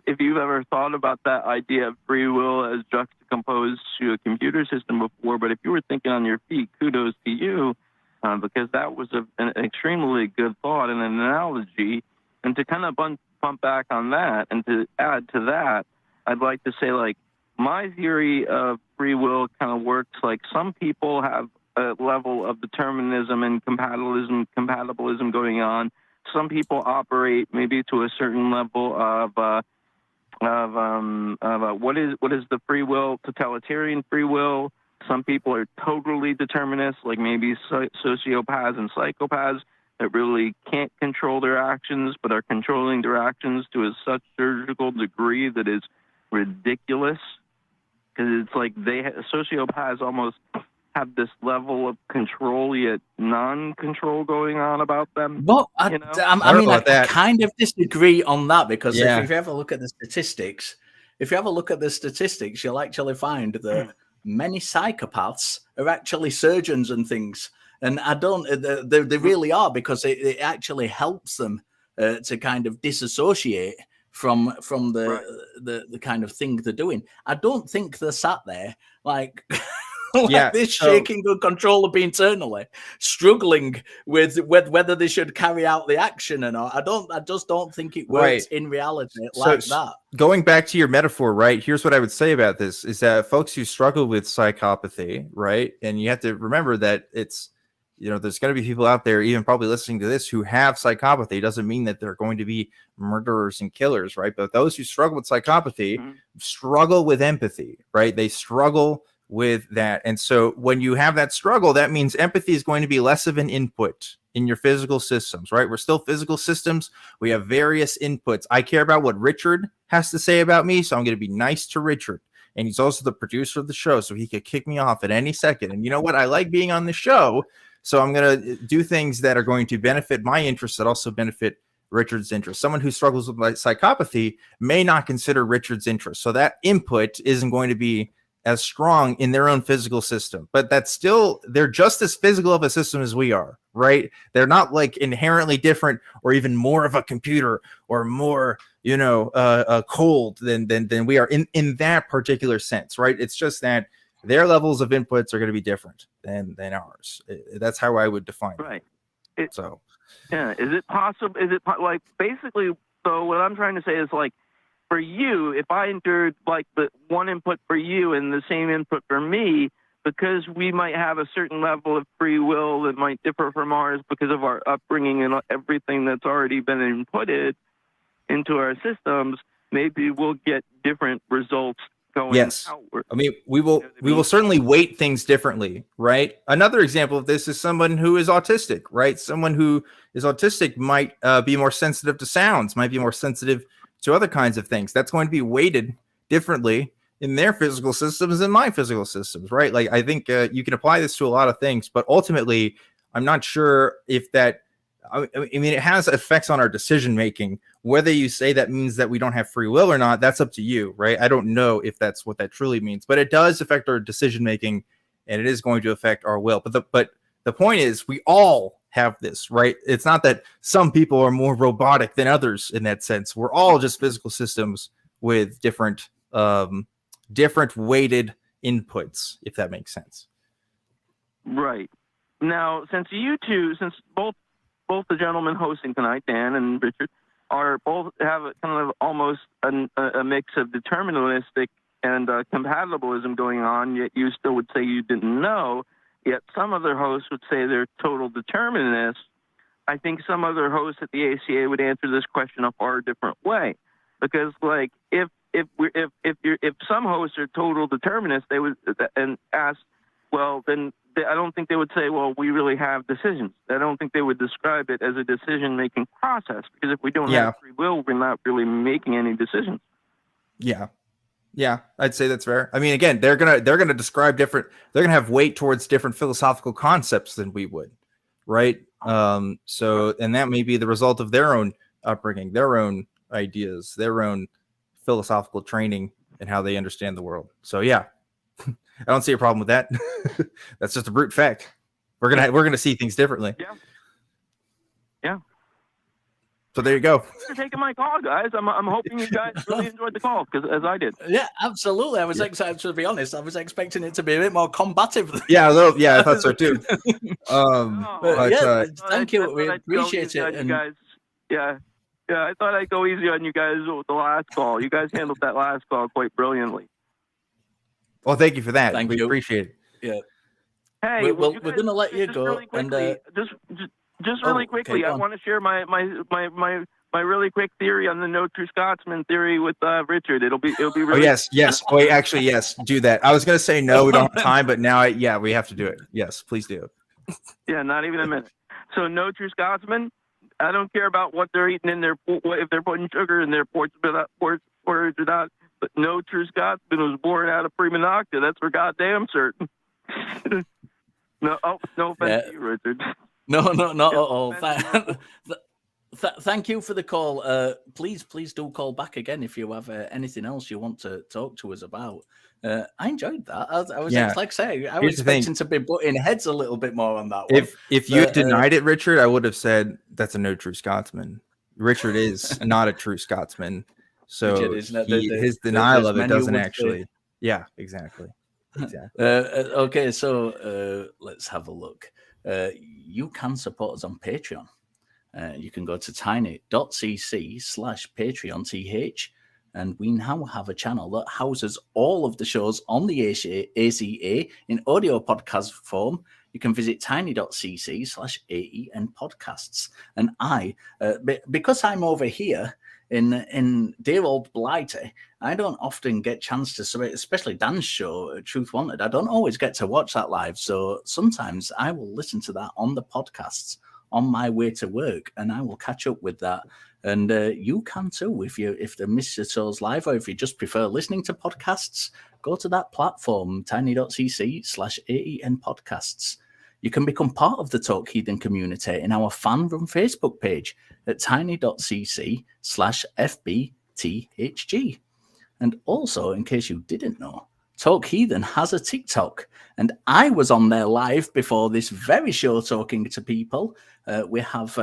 if you've ever thought about that idea of free will as juxtaposed to a computer system before, but if you were thinking on your feet, kudos to you, because that was an extremely good thought and an analogy. And to kind of bump back on that and to add to that, I'd like to say, like, my theory of free will kind of works like some people have a level of determinism and compatibilism going on. Some people operate maybe to a certain level of what is the free will, totalitarian free will. Some people are totally determinists, like maybe sociopaths and psychopaths that really can't control their actions, but are controlling their actions to a such surgical degree that is ridiculous. Because it's like sociopaths almost have this level of control yet non-control going on about them. Well, I kind of disagree on that, because if you ever look at the statistics, you'll actually find that many psychopaths are actually surgeons and things. And I don't, they really are, because it actually helps them to kind of disassociate from the kind of thing they're doing. I don't think they're sat there like this shaking uncontrollably internally, struggling with whether they should carry out the action or not. I just don't think it works in reality like that. Going back to your metaphor, right? Here's what I would say about this is that folks who struggle with psychopathy, right? And you have to remember that it's, there's going to be people out there, even probably listening to this, who have psychopathy. It doesn't mean that they're going to be murderers and killers, right? But those who struggle with psychopathy struggle with empathy, right? They struggle with that. And so when you have that struggle, that means empathy is going to be less of an input in your physical systems, right? We're still physical systems. We have various inputs. I care about what Richard has to say about me, so I'm going to be nice to Richard. And he's also the producer of the show, so he could kick me off at any second. And you know what? I like being on the show, so I'm going to do things that are going to benefit my interests that also benefit Richard's interests. Someone who struggles with psychopathy may not consider Richard's interests. So that input isn't going to be as strong in their own physical system, but that's still, they're just as physical of a system as we are, right? They're not like inherently different or even more of a computer or more, cold than we are in that particular sense, right? It's just that their levels of inputs are going to be different than ours. That's how I would define it. Right. Is it possible? Like basically? So what I'm trying to say is like, for you, if I entered like the one input for you and the same input for me, because we might have a certain level of free will that might differ from ours because of our upbringing and everything that's already been inputted into our systems, maybe we'll get different results going Yes. outward. I mean, we will You know what I we will mean? certainly weight things differently, right? Another example of this is someone who is autistic, right? Someone who is autistic might be more sensitive to sounds, might be more sensitive to other kinds of things. That's going to be weighted differently in their physical systems than my physical systems, right? Like, I think you can apply this to a lot of things, but ultimately, I'm not sure if that. I mean, it has effects on our decision making. Whether you say that means that we don't have free will or not, that's up to you, right? I don't know if that's what that truly means, but it does affect our decision making, and it is going to affect our will. But the point is, we all have this, right? It's not that some people are more robotic than others in that sense. We're all just physical systems with different weighted inputs, if that makes sense. Right. Now, since both the gentlemen hosting tonight, Dan and Richard, are both have a kind of almost a mix of deterministic and compatibilism going on, yet you still would say you didn't know, yet some other hosts would say they're total determinists. I think some other hosts at the ACA would answer this question a far different way, because like if some hosts are total determinists, they would and ask, well, then I don't think they would say, well, we really have decisions. I don't think they would describe it as a decision-making process, because if we don't have free will, we're not really making any decisions. Yeah, I'd say that's fair. I mean, again, they're gonna describe different. They're gonna have weight towards different philosophical concepts than we would, right? So, and that may be the result of their own upbringing, their own ideas, their own philosophical training, and how they understand the world. So, yeah. I don't see a problem with that. That's just a brute fact. We're gonna see things differently. Yeah. So there you go. Thanks for taking my call, guys. I'm hoping you guys really enjoyed the call, because as I did. Yeah, absolutely. I was excited, to be honest. I was expecting it to be a bit more combative. Yeah, I thought so too. Thank you. We appreciate it. And guys, yeah, I thought I'd go easy on you guys with the last call. You guys handled that last call quite brilliantly. Well, thank you for that. Thank we you. appreciate it. Yeah. Hey, we're going to let you go. Really quickly, just really quickly, I want to share my really quick theory on the No True Scotsman theory with Richard. It'll be really. Oh yes. Wait, actually, yes. Do that. I was going to say no, we don't have time, but now, we have to do it. Yes, please do. Yeah, not even a minute. So, No True Scotsman. I don't care about what they're eating in their, if they're putting sugar in their porridge or not. But no true Scotsman was born out of prima nocta. That's for goddamn certain. No offense to you, Richard. No, not at all. Thank you for the call. Please do call back again if you have anything else you want to talk to us about. I enjoyed that. I was like I say, I was expecting to be butting heads a little bit more on that one. If you had denied it, Richard, I would have said that's a no true Scotsman. Richard is not a true Scotsman. So his denial of it doesn't actually. Yeah, exactly. Okay, so let's have a look. You can support us on Patreon. You can go to tiny.cc/patreon, and we now have a channel that houses all of the shows on the ACA in audio podcast form. You can visit tiny.cc/AEN podcasts. And because I'm over here in dear old Blighty, I don't often get chance to, especially Dan's show, Truth Wanted. I don't always get to watch that live. So sometimes I will listen to that on the podcasts on my way to work, and I will catch up with that. And you can too, if the Mr. Souls live, or if you just prefer listening to podcasts, go to that platform, tiny.cc/AEN podcasts. You can become part of the Talk Heathen community in our fan-run Facebook page at tiny.cc/FBTHG. And also, in case you didn't know, Talk Heathen has a TikTok, and I was on there live before this very show talking to people. We have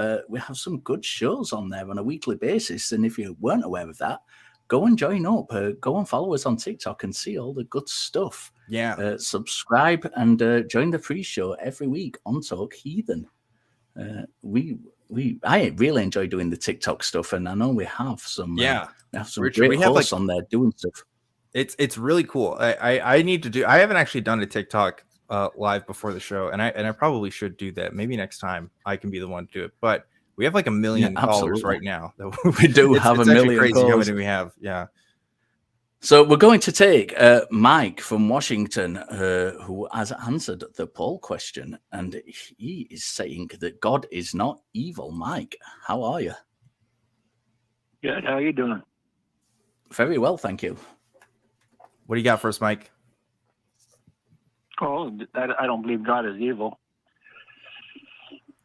some good shows on there on a weekly basis, and if you weren't aware of that, go and join up. Go and follow us on TikTok and see all the good stuff. Yeah. Subscribe and join the free show every week on Talk Heathen. I really enjoy doing the TikTok stuff, and I know we have some. We have some Richard, great hosts on there doing stuff. It's really cool. I need to do. I haven't actually done a TikTok live before the show, and I probably should do that. Maybe next time I can be the one to do it. But we have like 1 million followers right now. We do have 1 million. Crazy how many we have. Yeah. So we're going to take Mike from Washington, who has answered the poll question, and he is saying that God is not evil. Mike, how are you? Good. How are you doing? Very well, thank you. What do you got for us, Mike? Oh, I don't believe God is evil.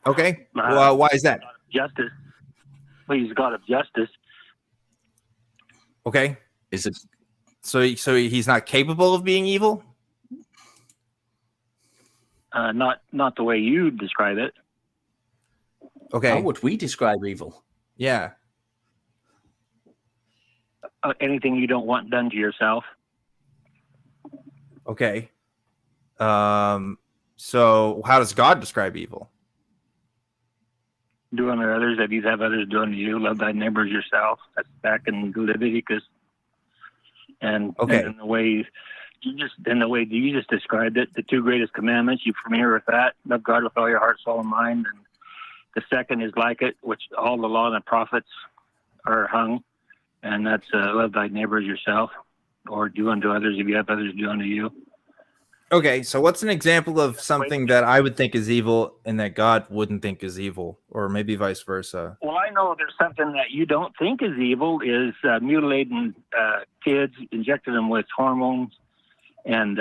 Okay. Well, why is that? Justice. Well, he's God of justice. Okay. Is it So he's not capable of being evil? Not the way you describe it. Okay. how would we describe evil? Yeah. Anything you don't want done to yourself. Okay. So how does God describe evil? Doing to others that you have others doing to you. Love thy neighbors yourself. That's back in Leviticus. And, Okay. and the way you just described it, the two greatest commandments, you familiar with that? Love God with all your heart, soul, and mind. And the second is like it, which all the law and the prophets are hung. And that's love thy neighbors yourself, or do unto others if you have others do unto you. Okay, so what's an example of something that I would think is evil and that God wouldn't think is evil, or maybe vice versa? Well, I know there's something that you don't think is evil is mutilating kids, injecting them with hormones and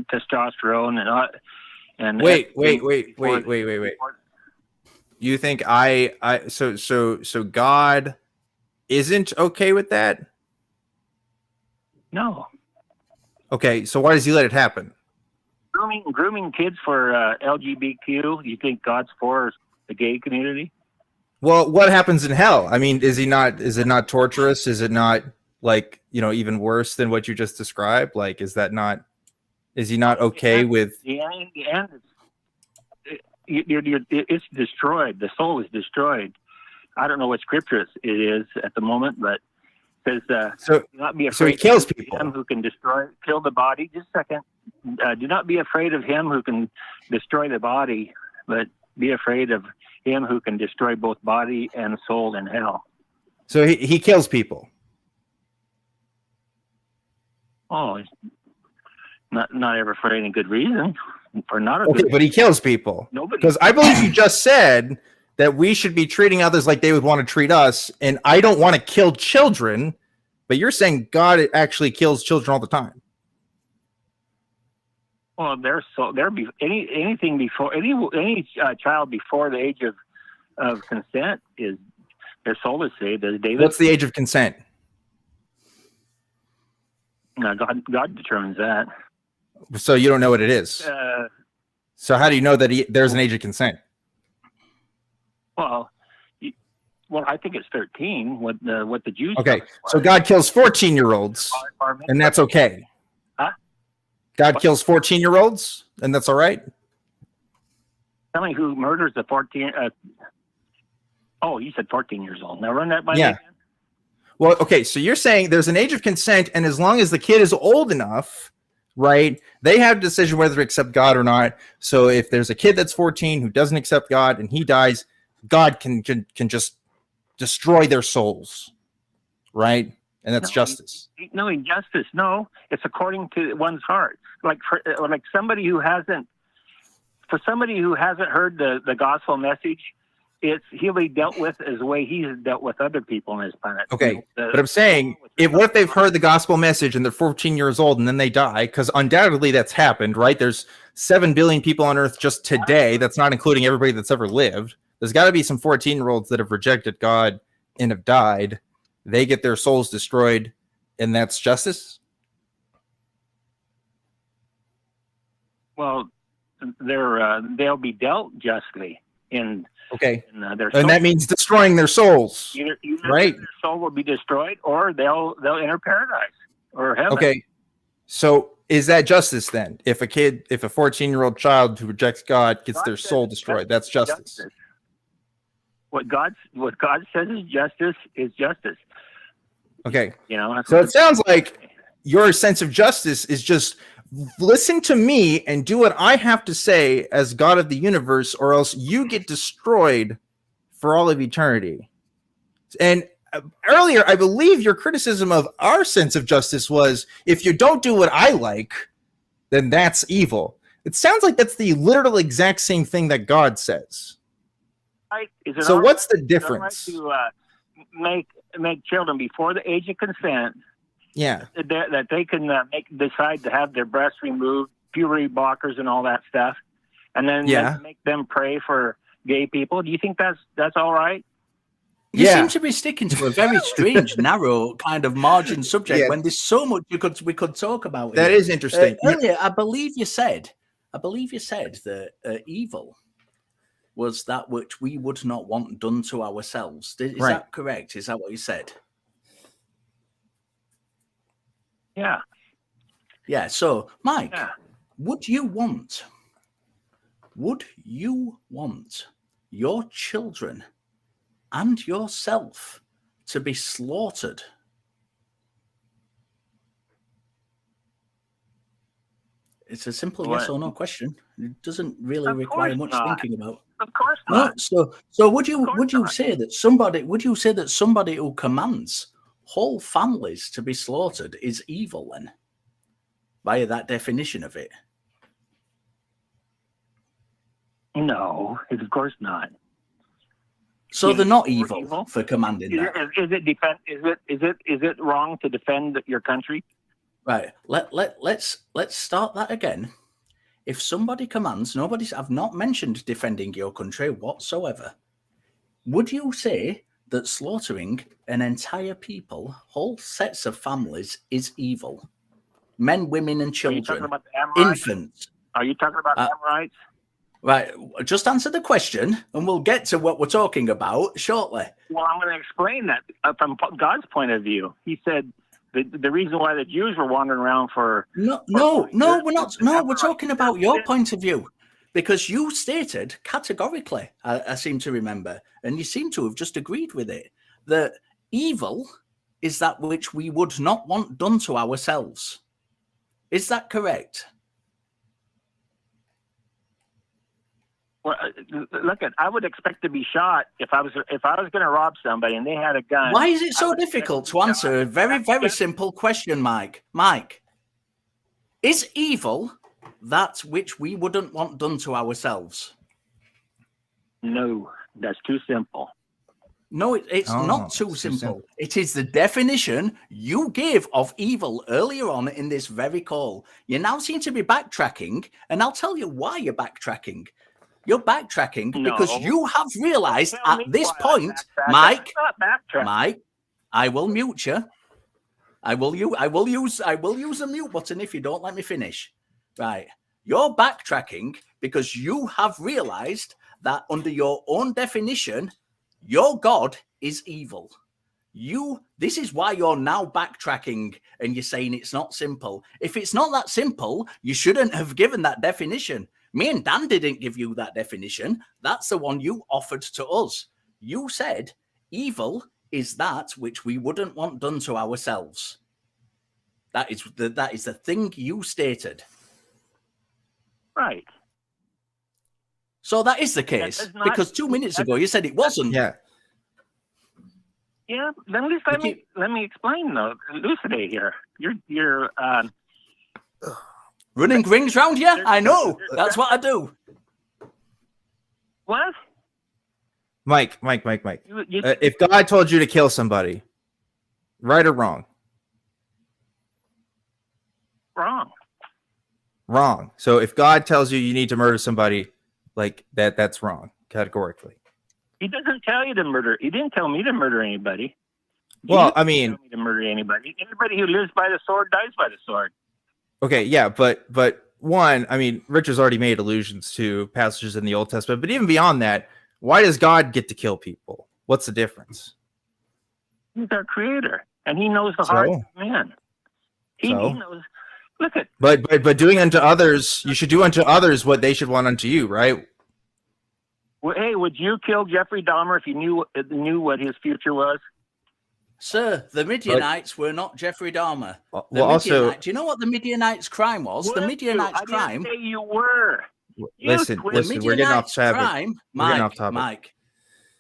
testosterone and Wait. You think so God isn't okay with that? No. Okay, so why does he let it happen? Grooming kids for LGBTQ. You think God's for the gay community? Well, what happens in hell? I mean, is it not torturous? Is it not like, even worse than what you just described? Like, is he not okay with? The end, it's destroyed. The soul is destroyed. I don't know what scripture it is at the moment, but it says, do not be afraid. So he kills people. Of him who can kill the body. Just a second. Do not be afraid of him who can destroy the body, but be afraid of him who can destroy both body and soul in hell. So he kills people. Oh, he's not ever for any good reason. For not a Okay, good but he kills people. Nobody. Because I believe you just said that we should be treating others like they would want to treat us, and I don't want to kill children, but you're saying God actually kills children all the time. Well, anything before any child before the age of consent is their soul is saved. As David. What's the age of consent? No, God determines that. So you don't know what it is. So how do you know that there's an age of consent? Well, I think it's 13. What the Jews. Okay, so God kills 14-year-olds, and that's okay. Huh? God kills 14-year-olds, and that's all right. Tell me who murders the 14. Oh, you said 14 years old. Now run that by Yeah. me again. Well, okay, so you're saying there's an age of consent, and as long as the kid is old enough, right, they have a decision whether to accept God or not. So if there's a kid that's 14 who doesn't accept God and he dies, God can just destroy their souls, right? And that's justice. No injustice. No, it's according to one's heart. Like somebody who hasn't heard the gospel message, he'll be dealt with as the way he's dealt with other people on this planet. Okay, but I'm saying, what if they've heard the gospel message and they're 14 years old and then they die? Because undoubtedly that's happened, right? There's 7 billion people on Earth just today. That's not including everybody that's ever lived. There's got to be some 14-year-olds that have rejected God and have died. They get their souls destroyed, and that's justice? Well, they'll be dealt justly in. Okay, their and that means destroying their souls, either right? Their soul will be destroyed, or they'll enter paradise or heaven. Okay, so is that justice then? If a 14-year-old child who rejects God gets their soul destroyed, that's justice. What God says is justice is justice. Okay, So it sounds like your sense of justice is just listen to me and do what I have to say as God of the universe, or else you get destroyed for all of eternity. And earlier, I believe your criticism of our sense of justice was, if you don't do what I like, then that's evil. It sounds like that's the literal exact same thing that God says. Right? Is it So all what's the right- is it all difference? right to make children before the age of consent, Yeah. that they can decide to have their breasts removed, puberty blockers, and all that stuff, and then make them pray for gay people? Do you think that's all right? You seem to be sticking to a very strange, narrow kind of margin subject when there's so much we could talk about. That is interesting. Earlier, I believe you said that evil was that which we would not want done to ourselves. Is that correct? Is that what you said? Yeah. Yeah. So, Mike, would you want your children and yourself to be slaughtered? It's a simple yes or no question. It doesn't really require much thinking about. Of course not. No, so would you say that somebody who commands whole families to be slaughtered is evil then? Via that definition of it? No, of course not. So they're not evil for commanding that. Is it wrong to defend your country? Right. Let's start that again. If somebody commands, I've not mentioned defending your country whatsoever. Would you say that slaughtering an entire people, whole sets of families, is evil? Men, women, and children, Are you talking about the Amorites? Infants. Are you talking about Amorites? Right. Just answer the question, and we'll get to what we're talking about shortly. Well, I'm going to explain that from God's point of view. He said the reason why the Jews were wandering around for we're not. No, we're talking about your point of view, because you stated categorically, I seem to remember, and you seem to have just agreed with it, that evil is that which we would not want done to ourselves. Is that correct? Well, look, I would expect to be shot if I was going to rob somebody and they had a gun. Why is it so difficult to answer a very, very simple question, Mike? Mike, is evil that which we wouldn't want done to ourselves? No, that's too simple. No, it's not too simple. It is the definition you gave of evil earlier on in this very call. You now seem to be backtracking, and I'll tell you why you're backtracking. You're backtracking because you have realized at this point, Mike, I will mute you. I will use a mute button if you don't let me finish. Right. You're backtracking because you have realized that under your own definition, your God is evil. This is why you're now backtracking and you're saying it's not simple. If it's not that simple, you shouldn't have given that definition. Me and Dan didn't give you that definition. That's the one you offered to us. You said evil is that which we wouldn't want done to ourselves. That is the thing you stated. Right. So that is the case, because 2 minutes ago you said it wasn't. Yeah. Then at least let me explain though. Elucidate here. You're running rings round you? I know. That's what I do. What? Mike. If God told you to kill somebody, right or wrong? Wrong. So if God tells you need to murder somebody, like that's wrong, categorically. He doesn't tell you to murder. He didn't tell me to murder anybody. Well, I mean, to murder anybody. Anybody who lives by the sword dies by the sword. Okay, yeah, but one, I mean, Richard's already made allusions to passages in the Old Testament, but even beyond that, why does God get to kill people? What's the difference? He's our creator, and he knows the heart of man. He knows. Look at. But doing unto others, you should do unto others what they should want unto you, right? Well, hey, would you kill Jeffrey Dahmer if you knew what his future was? Sir, the Midianites were not Jeffrey Dahmer. Also, do you know what the Midianites' crime was? The Midianites' crime. I didn't say you were. Listen, we're getting off topic. Mike,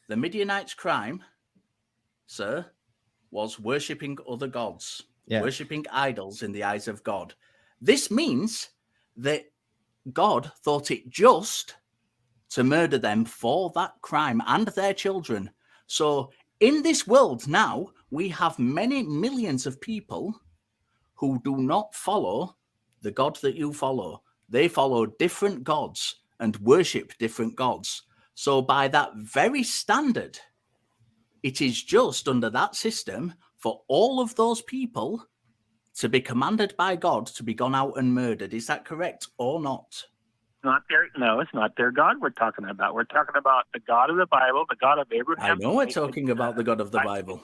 the Midianites' crime, sir, was worshipping other gods, Yeah. worshipping idols in the eyes of God. This means that God thought it just to murder them for that crime and their children. So in this world now, we have many millions of people who do not follow the God that you follow. They follow different gods and worship different gods. So by that very standard, it is just under that system for all of those people to be commanded by God to be gone out and murdered. Is that correct or not? No, it's not their God we're talking about. We're talking about the God of the Bible, the God of Abraham. I know we're talking about the God of the Bible.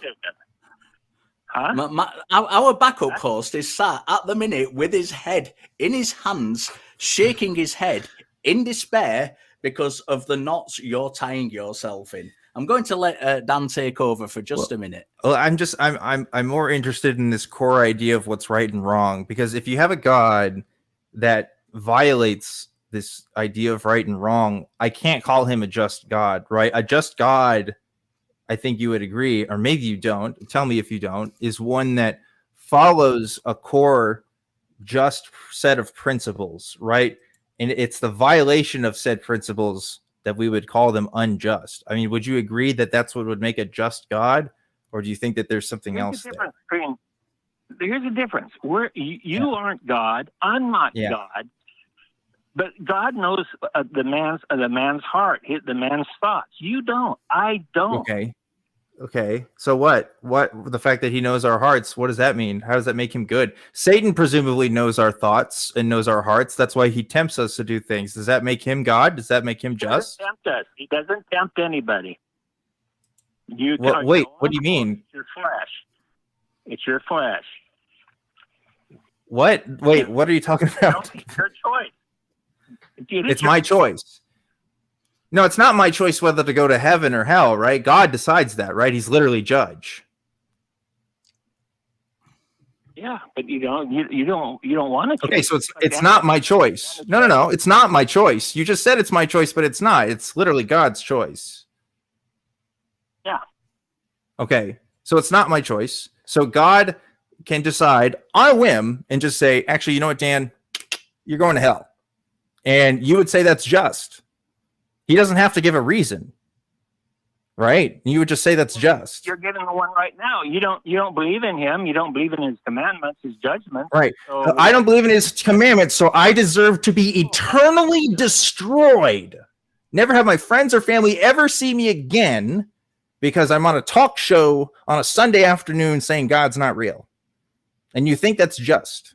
Huh? Our backup host is sat at the minute with his head in his hands, shaking his head in despair because of the knots you're tying yourself in. I'm going to let Dan take over for just a minute. Well, I'm more interested in this core idea of what's right and wrong, because if you have a God that violates this idea of right and wrong, I can't call him a just God, right? A just God, I think you would agree, or maybe you don't. Tell me if you don't, is one that follows a core just set of principles, right? And it's the violation of said principles that we would call them unjust. I mean, would you agree that that's what would make a just God? Or do you think that there's something else there? Here's the difference. You aren't God. I'm not God. But God knows the man's heart, the man's thoughts. You don't. I don't. Okay. So what? The fact that he knows our hearts, what does that mean? How does that make him good? Satan presumably knows our thoughts and knows our hearts. That's why he tempts us to do things. Does that make him God? Does that make him just? He doesn't tempt us. He doesn't tempt anybody. Wait, what do you mean? It's your flesh. It's your flesh. What? Wait, what are you talking about? It's your choice. It's my choice. No, it's not my choice whether to go to heaven or hell, right? God decides that, right? He's literally judge. Yeah, but you don't want to. Okay, so it's not my choice. No, it's not my choice. You just said it's my choice, but it's not. It's literally God's choice. Yeah. Okay, so it's not my choice. So God can decide on a whim and just say, actually, you know what, Dan? You're going to hell. And you would say that's just. He doesn't have to give a reason, right? You would just say that's just. You're giving the one right now. You don't believe in him. You don't believe in his commandments, his judgments. Right. So, I don't believe in his commandments, so I deserve to be eternally destroyed. Never have my friends or family ever see me again because I'm on a talk show on a Sunday afternoon saying God's not real. And you think that's just.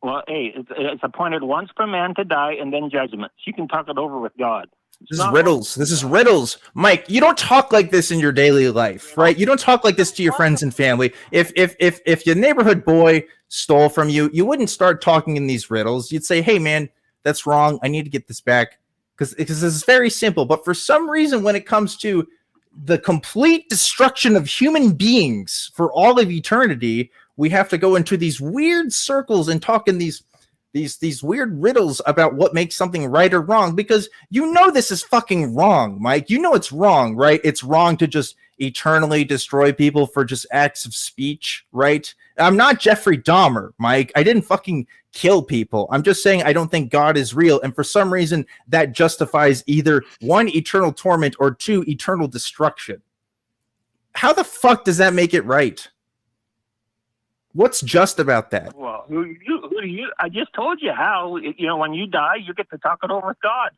Well, hey, it's appointed once for man to die and then judgment. You can talk it over with God. This is riddles. This is riddles. Mike, you don't talk like this in your daily life, right? You don't talk like this to your friends and family. If your neighborhood boy stole from you, you wouldn't start talking in these riddles. You'd say, hey, man, that's wrong. I need to get this back. Because this is very simple. But for some reason, when it comes to the complete destruction of human beings for all of eternity, we have to go into these weird circles and talk in these weird riddles about what makes something right or wrong, because you know this is fucking wrong, Mike. You know it's wrong, right? It's wrong to just eternally destroy people for just acts of speech, right? I'm not Jeffrey Dahmer, Mike. I didn't fucking kill people. I'm just saying I don't think God is real, and for some reason that justifies either one, eternal torment, or two, eternal destruction. How the fuck does that make it right? What's just about that? Well, I just told you how. When you die, you get to talk it over with God.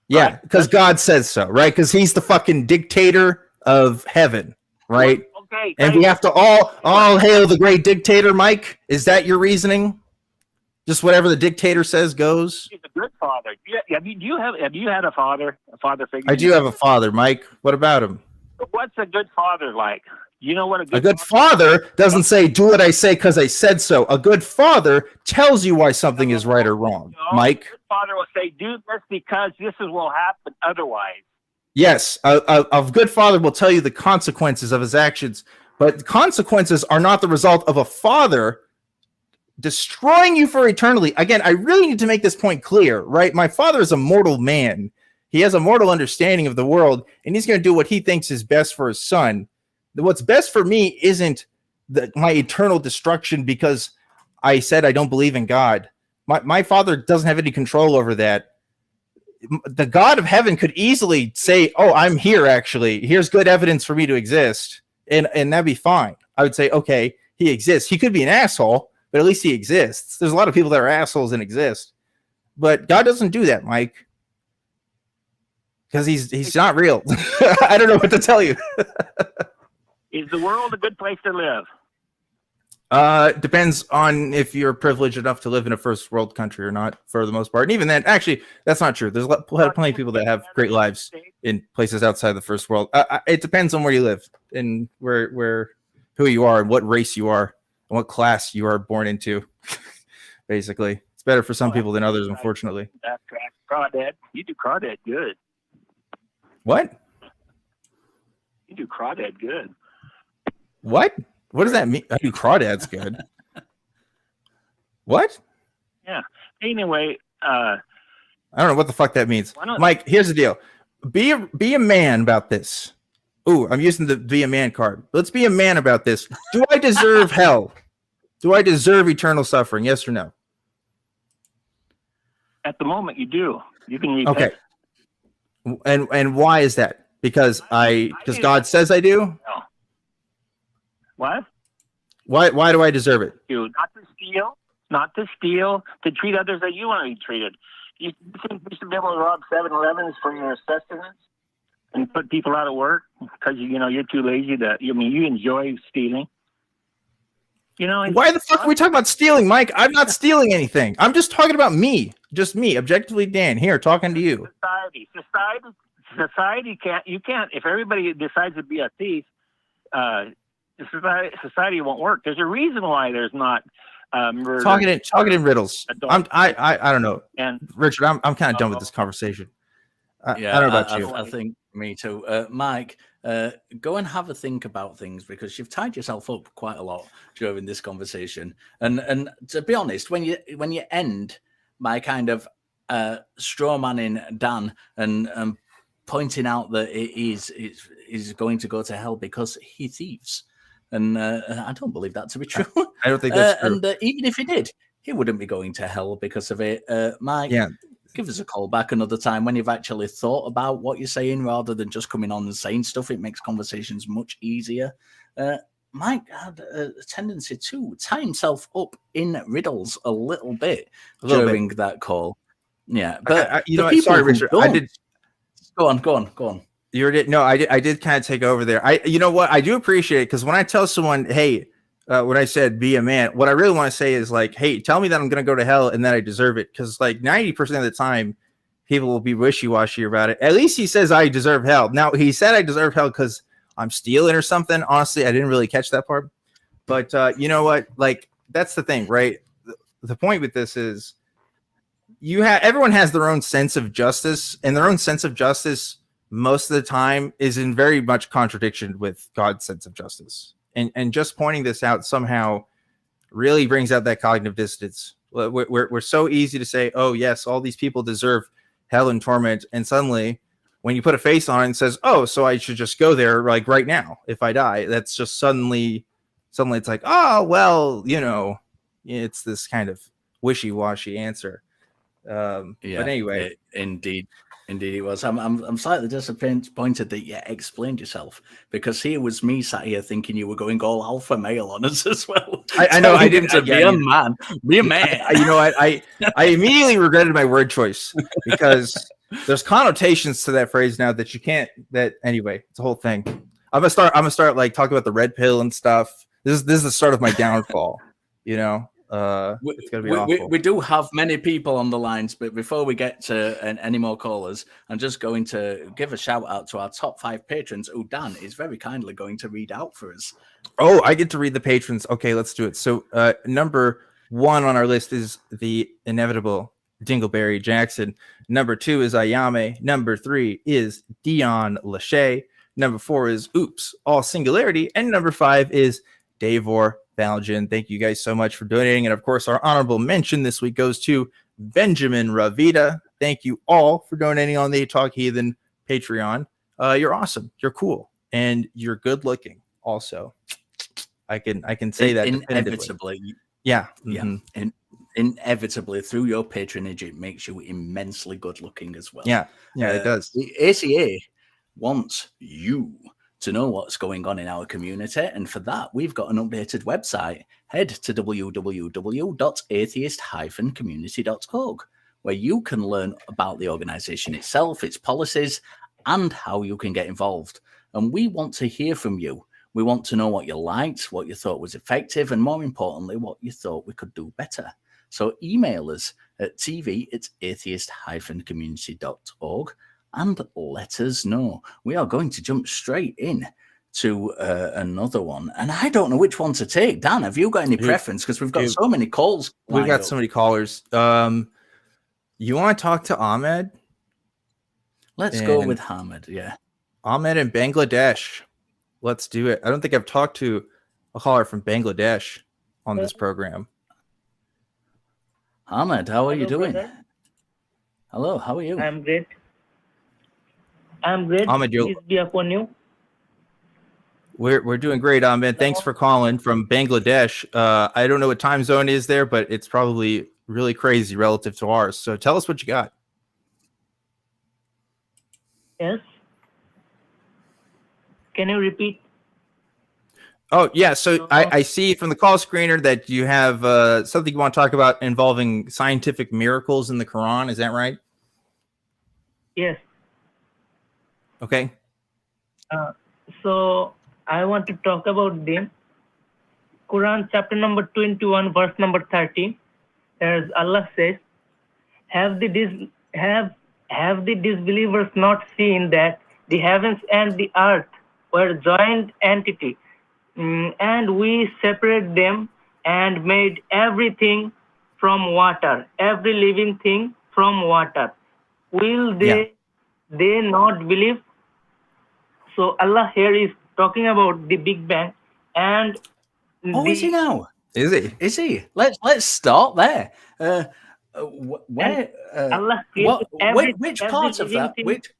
Yeah, because God says so, right? Because he's the fucking dictator of heaven, right? Okay. And we have to all hail the great dictator, Mike. Is that your reasoning? Just whatever the dictator says goes? He's a good father. Have you had a father figure? I do have a father, Mike. What about him? What's a good father like? You know what a good father doesn't say, do what I say because I said so. A good father tells you why something is right or wrong, Mike. A good father will say, do this because this will happen otherwise. Yes, a good father will tell you the consequences of his actions, but the consequences are not the result of a father destroying you for eternity. Again, I really need to make this point clear, right? My father is a mortal man. He has a mortal understanding of the world, and he's going to do what he thinks is best for his son. What's best for me isn't my eternal destruction because I said I don't believe in God. My Father doesn't have any control over that. The God of heaven could easily say, oh, I'm here, actually. Here's good evidence for me to exist. And that'd be fine. I would say, okay, he exists. He could be an asshole, but at least he exists. There's a lot of people that are assholes and exist. But God doesn't do that, Mike. Because he's not real. I don't know what to tell you. Is the world a good place to live? Depends on if you're privileged enough to live in a first world country or not, for the most part. And even then, actually, that's not true. There's plenty of people that have great lives in places outside the first world. It depends on where you live and who you are and what race you are and what class you are born into. Basically, it's better for some people than others, unfortunately. That's correct. Crawdad. You do crawdad good. What? You do crawdad good. What? What does that mean? I do crawdads good. What? Yeah. Anyway, I don't know what the fuck that means. Mike, here's the deal. Be a man about this. Ooh, I'm using the be a man card. Let's be a man about this. Do I deserve hell? Do I deserve eternal suffering? Yes or no? At the moment, you do. You can repent. Okay. And why is that? Because God says I do? No. What? Why do I deserve it? Not to steal, to treat others that you want to be treated. You think you should be able to rob 7-Elevens for your sustenance and put people out of work because you're too lazy you enjoy stealing. Why the fuck are we talking about stealing, Mike? I'm not stealing anything. I'm just talking about me. Just me, Objectively Dan, here talking to you. Society can't. If everybody decides to be a thief, society won't work. There's a reason why there's not murder. Talking in riddles. I don't know. And Richard, I'm kind of done with this conversation. I don't know about you. I think me too. Mike, go and have a think about things because you've tied yourself up quite a lot during this conversation. And to be honest, when you end by kind of straw manning Dan and pointing out that he's going to go to hell because he thieves. And I don't believe that to be true. I don't think that's true. And even if he did, he wouldn't be going to hell because of it. Mike, give us a call back another time when you've actually thought about what you're saying rather than just coming on and saying stuff. It makes conversations much easier. Mike had a tendency to tie himself up in riddles a little bit during that call. Yeah, but sorry, Richard. I did. Go on. I did kind of take over there. You know what? I do appreciate it because when I tell someone, hey, when I said be a man, what I really want to say is like, hey, tell me that I'm going to go to hell and that I deserve it. Because like 90% of the time, people will be wishy-washy about it. At least he says I deserve hell. Now, he said I deserve hell because I'm stealing or something. Honestly, I didn't really catch that part. But you know what? Like, that's the thing, right? The point with this is everyone has their own sense of justice, and their own sense of justice most of the time is in very much contradiction with God's sense of justice. And just pointing this out somehow really brings out that cognitive dissonance. We're so easy to say, oh, yes, all these people deserve hell and torment. And suddenly when you put a face on it and says, oh, so I should just go there like right now if I die, that's just suddenly it's like, oh, well, it's this kind of wishy-washy answer. But anyway, indeed it was. I'm slightly disappointed that you explained yourself because here was me sat here thinking you were going all alpha male on us as well. I know I didn't be a man. Be a man. I immediately regretted my word choice because there's connotations to that phrase now that you can't. That anyway, it's a whole thing. I'm gonna start like talking about the red pill and stuff. This is the start of my downfall. It's gonna be awful. We do have many people on the lines, but before we get to any more callers, I'm just going to give a shout out to our top 5 patrons who Dan is very kindly going to read out for us. Oh, I get to read the patrons. Okay, let's do it. So number 1 on our list is the inevitable Dingleberry Jackson. Number 2 is Ayame. Number 3 is Dion Lachey. Number 4 is Oops, all singularity. And number 5 is Davor Valjean. Thank you guys so much for donating. And of course, our honorable mention this week goes to Benjamin Ravita. Thank you all for donating on the Talk Heathen Patreon. You're awesome. You're cool. And you're good looking. also. I can say that definitively. Inevitably. Yeah. Yeah. Mm-hmm. Inevitably, through your patronage, it makes you immensely good looking as well. Yeah. Yeah, it does. The ACA wants you to know what's going on in our community. And for that, we've got an updated website. Head to www.atheist-community.org, where you can learn about the organization itself, its policies, and how you can get involved. And we want to hear from you. We want to know what you liked, what you thought was effective, and more importantly, what you thought we could do better. So email us at tv@atheist-community.org and let us know. We are going to jump straight in to another one. And I don't know which one to take. Dan, have you got any preference? Because we've got so many calls. We've got so many callers. You want to talk to Ahmed? Let's go with Ahmed, yeah. Ahmed in Bangladesh. Let's do it. I don't think I've talked to a caller from Bangladesh on this program. Ahmed, how are you doing? Brother. Hello, how are you? I'm great. Ahmed, you're... peace be upon you. We're doing great, Ahmed. Thanks for calling from Bangladesh. I don't know what time zone is there, but it's probably really crazy relative to ours. So tell us what you got. Yes. Can you repeat? Oh, yeah. So I see from the call screener that you have something you want to talk about involving scientific miracles in the Quran. Is that right? Yes. Okay. So I want to talk about them. Quran chapter number 21, verse number 30. As Allah says, have the disbelievers not seen that the heavens and the earth were joint entity, and we separate them and made everything from water, every living thing from water. Will they not believe? So Allah here is talking about the Big Bang, and is he now? Is he? Is he? Let's start there. Where? Allah which part of that? Which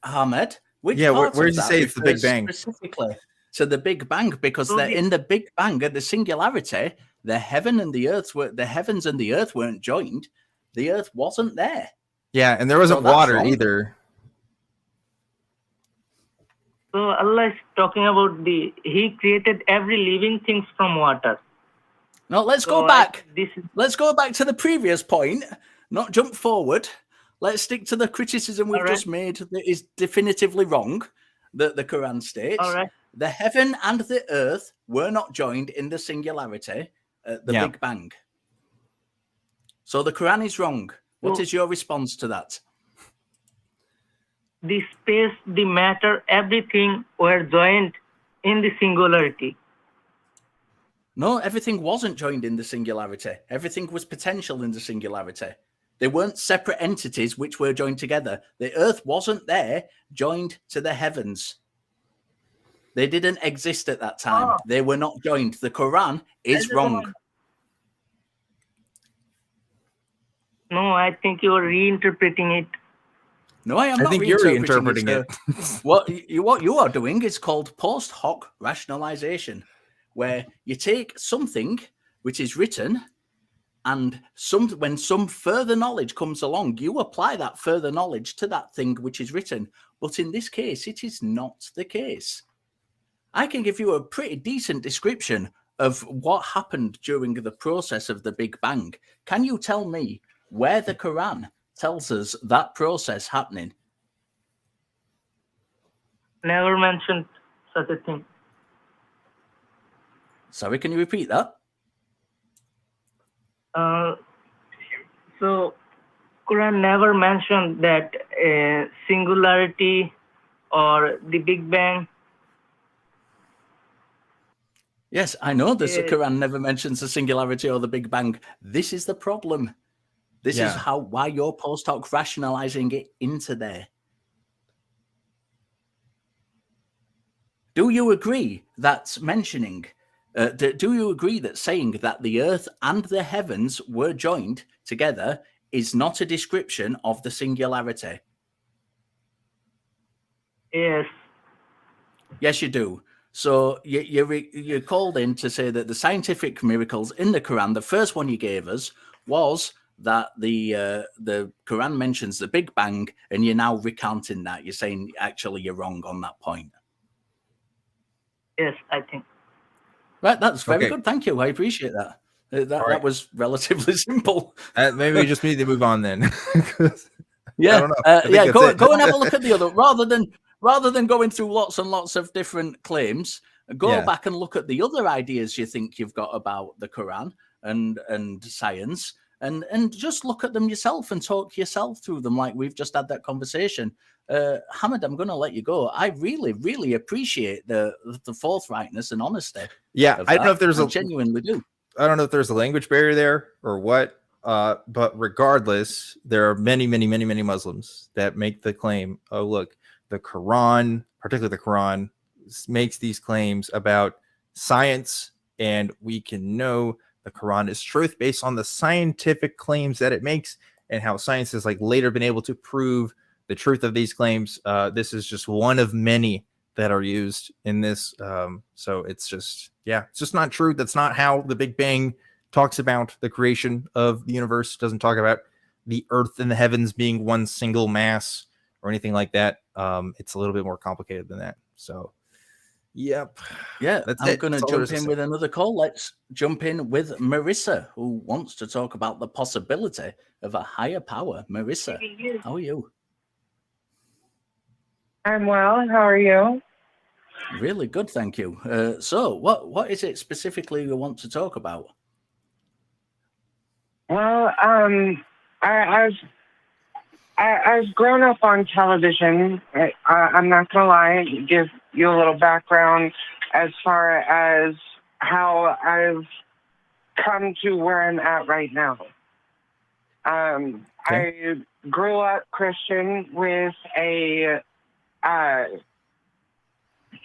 Ahmed? Which part where of did you that say it's the Big Bang? Specifically to the Big Bang, because in the Big Bang, at the singularity, the heavens and the earth weren't joined. The earth wasn't there. Yeah, and there wasn't water either. So Allah is talking about He created every living thing from water. No, let's go back. Let's go back to the previous point, not jump forward. Let's stick to the criticism we've just made that is definitively wrong, that the Quran states. The heaven and the earth were not joined in the singularity at the Big Bang. So the Quran is wrong. What is your response to that? The space, the matter, everything were joined in the singularity. No, everything wasn't joined in the singularity. Everything was potential in the singularity. They weren't separate entities which were joined together. The earth wasn't there, joined to the heavens. They didn't exist at that time. They were not joined. The Quran is wrong. No, I think you're reinterpreting it. No, I am not. I think you're reinterpreting it. What you are doing is called post hoc rationalization, where you take something which is written, and when some further knowledge comes along, you apply that further knowledge to that thing which is written. But in this case, it is not the case. I can give you a pretty decent description of what happened during the process of the Big Bang. Can you tell me where the Quran tells us that process happening? Never mentioned such a thing. Sorry, can you repeat that? So, Quran never mentioned that singularity or the Big Bang. Yes, I know the Quran never mentions the singularity or the Big Bang. This is the problem. This is why you're post hoc rationalizing it into there. Do you agree that mentioning? Do you agree that saying that the earth and the heavens were joined together is not a description of the singularity? Yes. Yes, you do. So you're called in to say that the scientific miracles in the Quran, the first one you gave us was that the Quran mentions the Big Bang, and you're now recounting that. You're saying actually you're wrong on that point. Yes, I think. Right, that's very Okay. good. Thank you. I appreciate that. That was relatively simple. Maybe we just need to move on then. Yeah, I don't know. Go and have a look at the other rather than going through lots and lots of different claims. Go back and look at the other ideas you think you've got about the Quran and science, and just look at them yourself and talk yourself through them, like we've just had that conversation. Ahmed, I'm going to let you go. I really, really appreciate the forthrightness and honesty. Yeah, I don't know if there's I genuinely do. I don't know if there's a language barrier there or what. But regardless, there are many, many, many, many Muslims that make the claim, oh, look, the Quran, particularly the Quran, makes these claims about science, and we can know the Quran is truth based on the scientific claims that it makes and how science has like later been able to prove the truth of these claims. This is just one of many that are used in this. So it's just not true. That's not how the Big Bang talks about the creation of the universe. It doesn't talk about the earth and the heavens being one single mass or anything like that. It's a little bit more complicated than that. So, yep. Yeah, I'm going to jump in with another call. Let's jump in with Meryssa, who wants to talk about the possibility of a higher power. Meryssa, how are you? I'm well. How are you? Really good, thank you. So, what is it specifically you want to talk about? Well, I've grown up on television. I'm not gonna lie, give you a little background as far as how I've come to where I'm at right now. I grew up Christian with a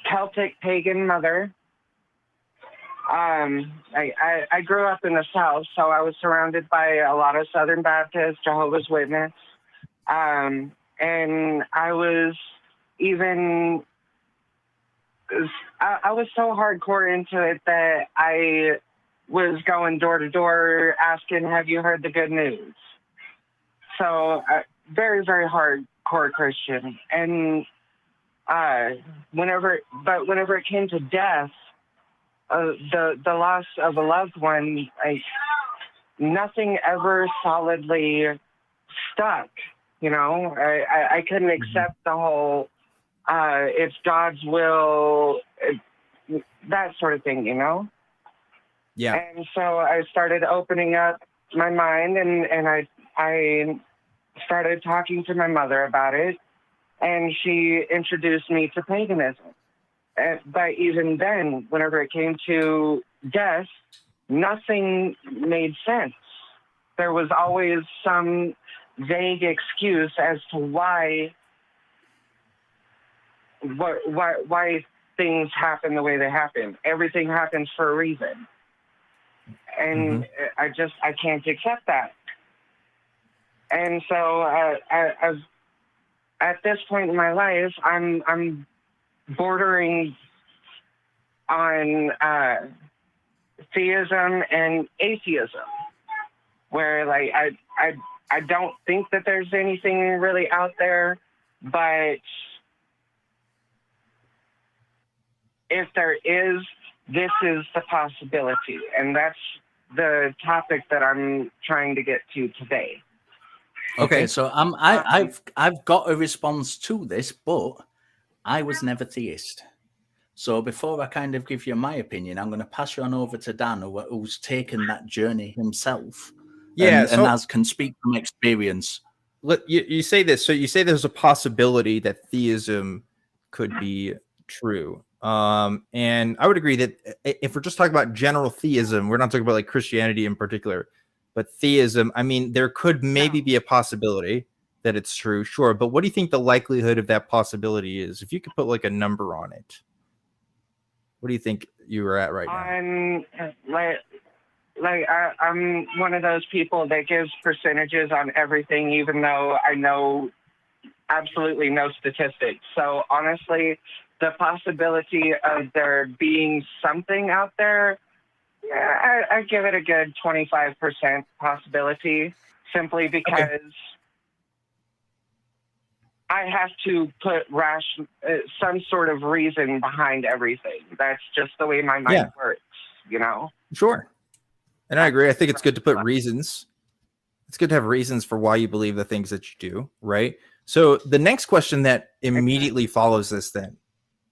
Celtic pagan mother. I grew up in the South, so I was surrounded by a lot of Southern Baptists, Jehovah's Witness, and I was even I was so hardcore into it that I was going door to door asking, "Have you heard the good news?" So very, very hardcore Christian, and whenever it came to death, the loss of a loved one, nothing ever solidly stuck. You know, I couldn't accept the whole it's God's will, that sort of thing. You know. Yeah. And so I started opening up my mind, and I started talking to my mother about it, and she introduced me to paganism. But even then, whenever it came to death, nothing made sense. There was always some vague excuse as to why things happen the way they happen. Everything happens for a reason. And I can't accept that. And so at this point in my life, I'm bordering on theism and atheism, where like I don't think that there's anything really out there, but if there is, this is the possibility, and that's the topic that I'm trying to get to today. Okay, so I've got a response to this, but I was never theist. So before I kind of give you my opinion, I'm going to pass you on over to Dan, who's taken that journey himself. Yeah, and can speak from experience. You say this, so you say there's a possibility that theism could be true. And I would agree that if we're just talking about general theism, we're not talking about like Christianity in particular, but theism, I mean, there could maybe be a possibility that it's true, sure. But what do you think the likelihood of that possibility is? If you could put like a number on it, what do you think you are at right now? I'm one of those people that gives percentages on everything, even though I know absolutely no statistics. So honestly, the possibility of there being something out there, yeah, I give it a good 25% possibility, simply because I have to put some sort of reason behind everything. That's just the way my mind works, you know? Sure. And I agree. I think it's good to put reasons. It's good to have reasons for why you believe the things that you do, right? So the next question that immediately follows this then,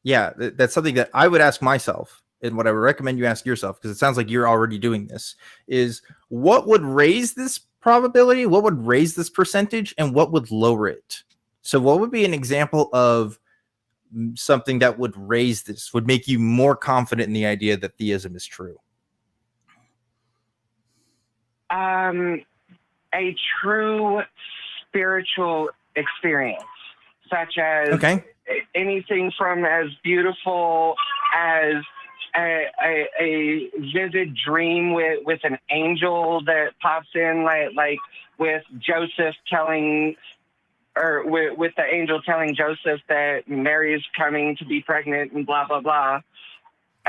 that's something that I would ask myself, and what I would recommend you ask yourself, because it sounds like you're already doing this, is what would raise this probability? What would raise this percentage? And what would lower it? So what would be an example of something that would raise this, would make you more confident in the idea that theism is true? A true spiritual experience, such as anything from as beautiful as a vivid dream with an angel that pops in, like with Joseph telling, or with the angel telling Joseph that Mary's coming to be pregnant and blah, blah, blah.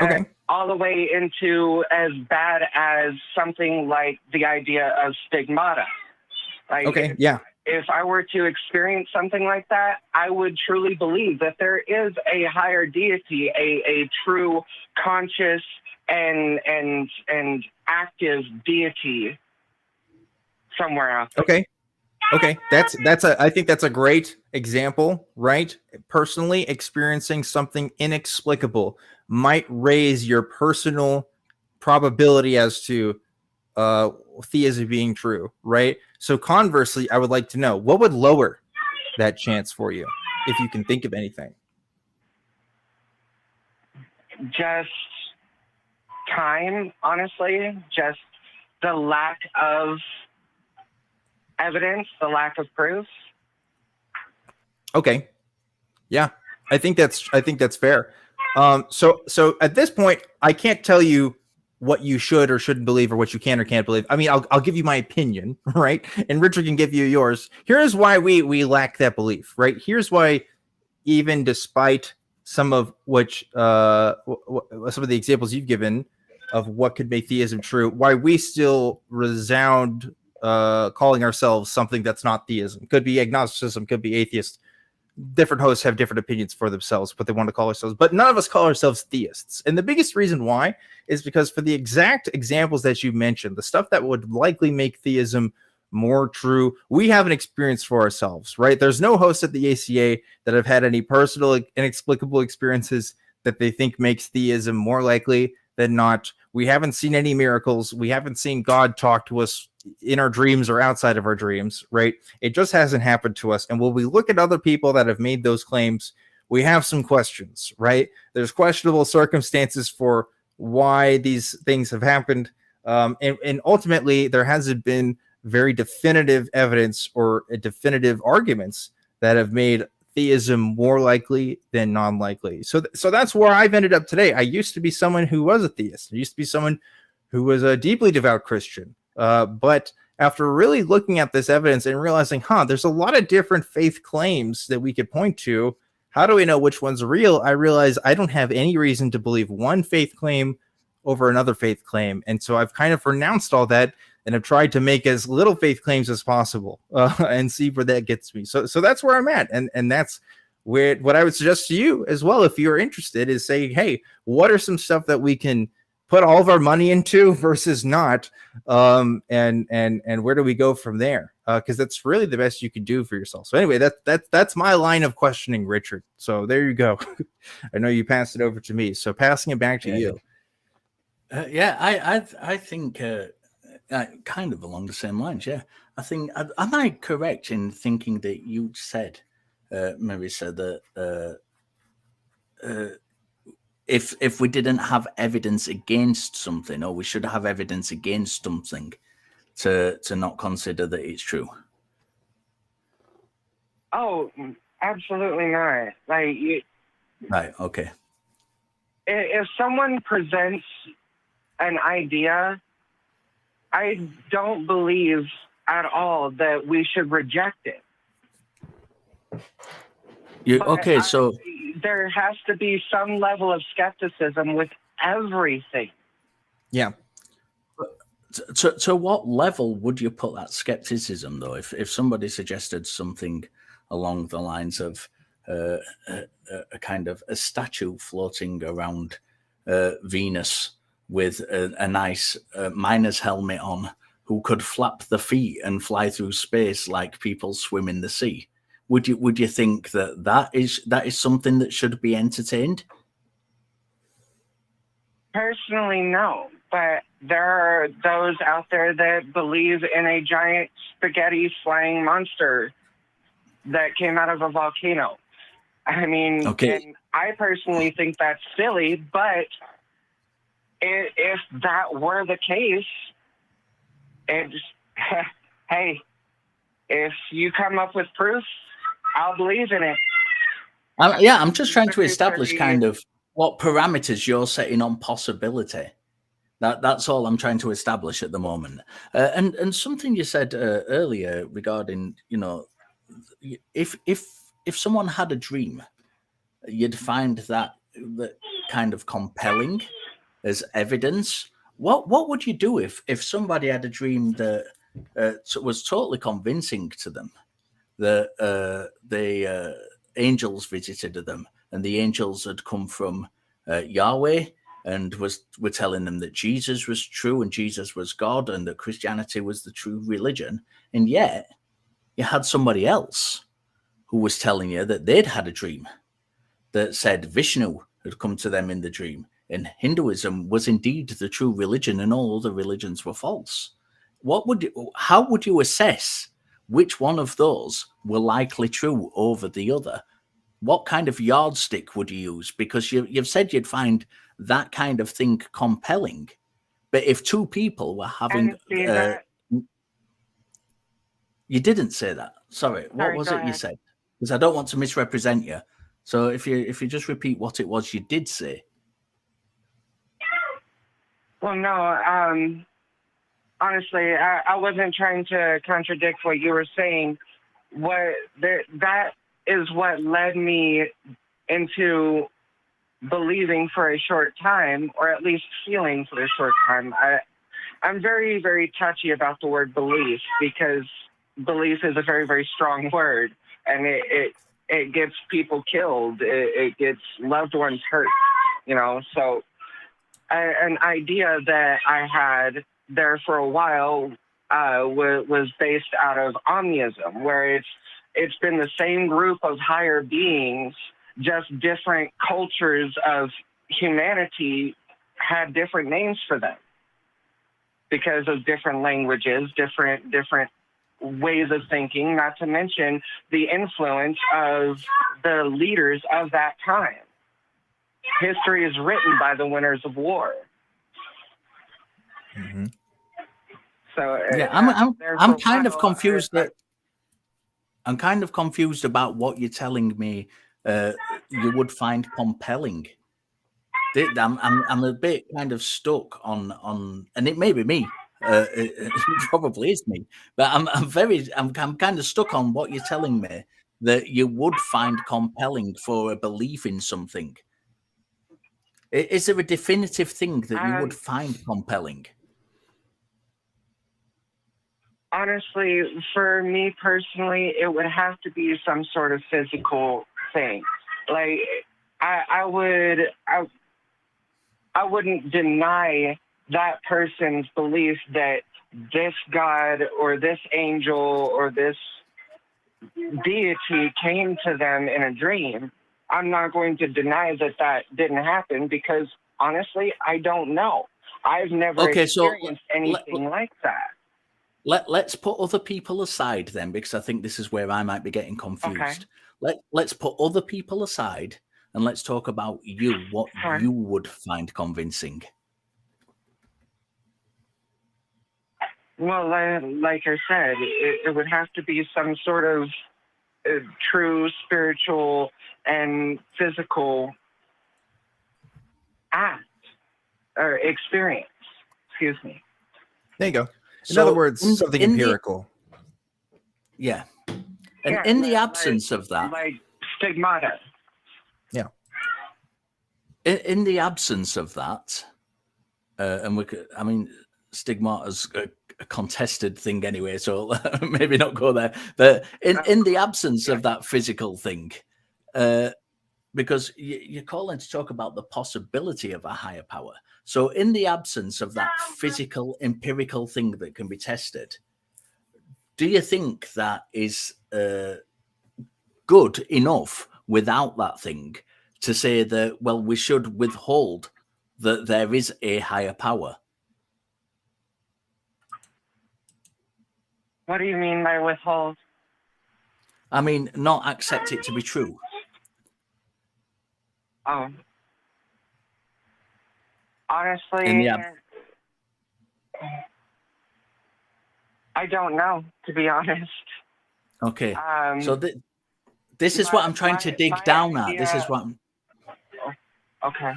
Okay. All the way into as bad as something like the idea of stigmata. Like, if I were to experience something like that, I would truly believe that there is a higher deity, a true conscious and active deity somewhere out there. Okay. I think that's a great example, right? Personally experiencing something inexplicable might raise your personal probability as to theism being true, right? So conversely, I would like to know, what would lower that chance for you, if you can think of anything? Just time, honestly. Just the lack of evidence, the lack of proof. Okay. Yeah, I think that's fair. So at this point, I can't tell you what you should or shouldn't believe, or what you can or can't believe. I mean, I'll give you my opinion, right? And Richard can give you yours. Here's why we lack that belief, right? Here's why, even despite some of some of the examples you've given of what could make theism true, why we still resound calling ourselves something that's not theism. Could be agnosticism, could be atheist. Different hosts have different opinions for themselves, what they want to call ourselves, but none of us call ourselves theists. And the biggest reason why is because, for the exact examples that you mentioned, the stuff that would likely make theism more true, we haven't experienced for ourselves, right? There's no hosts at the ACA that have had any personal inexplicable experiences that they think makes theism more likely than not. We haven't seen any miracles. We haven't seen God talk to us in our dreams or outside of our dreams, right? It just hasn't happened to us. And when we look at other people that have made those claims, we have some questions, right? There's questionable circumstances for why these things have happened. And ultimately, there hasn't been very definitive evidence or definitive arguments that have made theism more likely than non-likely. So that's where I've ended up today. I used to be someone who was a theist. I used to be someone who was a deeply devout Christian. But after really looking at this evidence and realizing, there's a lot of different faith claims that we could point to. How do we know which one's real? I realize I don't have any reason to believe one faith claim over another faith claim. And so I've kind of renounced all that and have tried to make as little faith claims as possible and see where that gets me. So that's where I'm at. And that's where, what I would suggest to you as well, if you're interested, is say, hey, what are some stuff that we can put all of our money into versus not, and where do we go from there? Because that's really the best you can do for yourself. So anyway, that's my line of questioning, Richard. So there you go. I know you passed it over to me, so passing it back to you. I think kind of along the same lines. Yeah, I think, am I correct in thinking that you said, Meryssa, that if we didn't have evidence against something, or we should have evidence against something, to not consider that it's true? Oh, absolutely not. Right. Okay. If someone presents an idea, I don't believe at all that we should reject it. there has to be some level of skepticism with everything. Yeah. To what level would you put that skepticism, though? If somebody suggested something along the lines of a kind of a statue floating around Venus with a nice miner's helmet on, who could flap the feet and fly through space like people swim in the sea, would you think that is something that should be entertained? Personally, no. But there are those out there that believe in a giant spaghetti flying monster that came out of a volcano. I mean, and I personally think that's silly, but if that were the case, hey, if you come up with proof, I'll believe in it. I'm just trying to establish kind of what parameters you're setting on possibility. That's all I'm trying to establish at the moment. And something you said earlier regarding, if someone had a dream, you'd find that kind of compelling as evidence. What would you do if somebody had a dream that was totally convincing to them, that the angels visited them and the angels had come from Yahweh and were telling them that Jesus was true and Jesus was God and that Christianity was the true religion, and yet you had somebody else who was telling you that they'd had a dream that said Vishnu had come to them in the dream and Hinduism was indeed the true religion and all other religions were false. How would you assess which one of those were likely true over the other? What kind of yardstick would you use? Because you've said you'd find that kind of thing compelling. But if two people were having... You didn't say that. Sorry, what was it you said? Because I don't want to misrepresent you. So if you just repeat what it was you did say. Well, no, honestly, I wasn't trying to contradict what you were saying. That is what led me into believing for a short time, or at least feeling for a short time. I'm very, very touchy about the word belief, because belief is a very, very strong word, and it gets people killed. It gets loved ones hurt, So an idea that I had there for a while was based out of omnism, where it's been the same group of higher beings, just different cultures of humanity had different names for them because of different languages, different ways of thinking, not to mention the influence of the leaders of that time. History is written by the winners of war. Mm-hmm. So yeah, I'm kind of confused I'm kind of confused about what you're telling me you would find compelling. I'm a bit kind of stuck on, and it may be me. It probably is me, but I'm kind of stuck on what you're telling me that you would find compelling for a belief in something. Is there a definitive thing that you would find compelling? Honestly, for me personally, it would have to be some sort of physical thing. Like I wouldn't deny that person's belief that this God or this angel or this deity came to them in a dream. I'm not going to deny that didn't happen, because honestly, I don't know. I've never experienced anything like that. Let's put other people aside then, because I think this is where I might be getting confused. Okay. Let's put other people aside and let's talk about you, what you would find convincing. Well, like I said, it would have to be some sort of true spiritual and physical act or experience. Excuse me. There you go. In other words, something empirical. And in the absence of that, like stigmata. Yeah. in the absence of that, and I mean, stigmata's a contested thing anyway, so maybe not go there. But in the absence of that physical thing, because you're calling to talk about the possibility of a higher power. So in the absence of that physical, empirical thing that can be tested, do you think that is good enough without that thing to say that, well, we should withhold that there is a higher power? What do you mean by withhold? I mean, not accept it to be true. Oh. Honestly, I don't know, to be honest. Okay. So this is what I'm trying to dig down at. This is what Okay.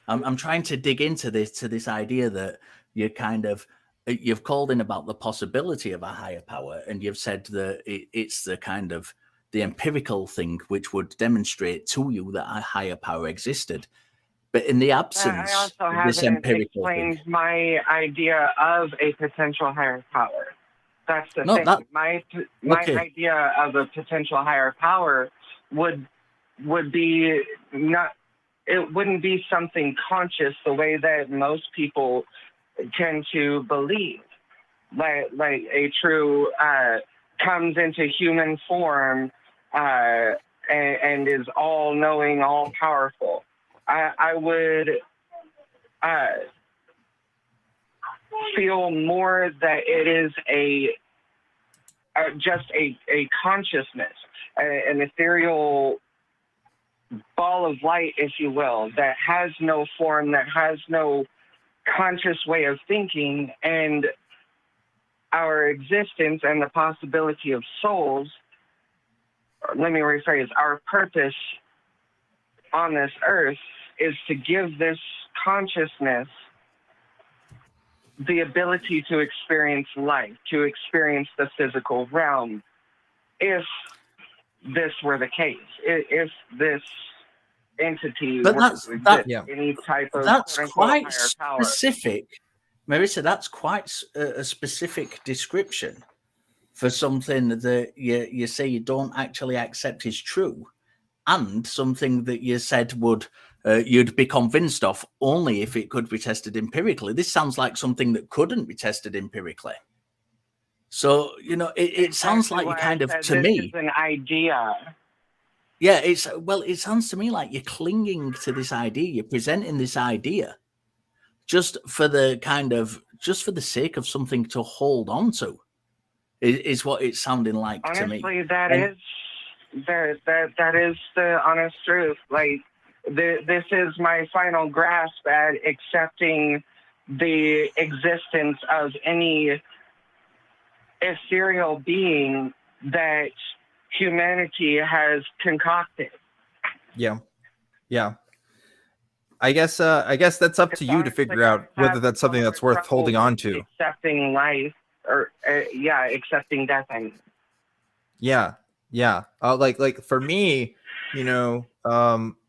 I'm trying to dig into this idea that you've called in about the possibility of a higher power, and you've said that it's the kind of the empirical thing which would demonstrate to you that a higher power existed. But in the absence of this empirical thing, my idea of a potential higher power. That's the thing. My idea of a potential higher power would be not. It wouldn't be something conscious the way that most people tend to believe. Like a true comes into human form and is all knowing, all powerful. I would feel more that it is just a consciousness, an ethereal ball of light, if you will, that has no form, that has no conscious way of thinking, and our existence and the possibility of souls, or let me rephrase, our purpose on this earth is to give this consciousness the ability to experience life, to experience the physical realm, if this were the case, if this entity were to exist, any type of that's quite higher power. Specific. Meryssa, that's quite a specific description for something that you say you don't actually accept is true, and something that you said would you'd be convinced of only if it could be tested empirically. This sounds like something that couldn't be tested empirically. So, it sounds like you kind of, to me, is an idea. Yeah, it sounds to me like you're clinging to this idea. You're presenting this idea just for the sake of something to hold on to. Is what it's sounding like to me. Honestly, that is the honest truth. Like, this is my final grasp at accepting the existence of any ethereal being that humanity has concocted. Yeah. I guess that's up to you to figure out whether that's something that's worth holding on to. Accepting life, or accepting death. Yeah. Like for me,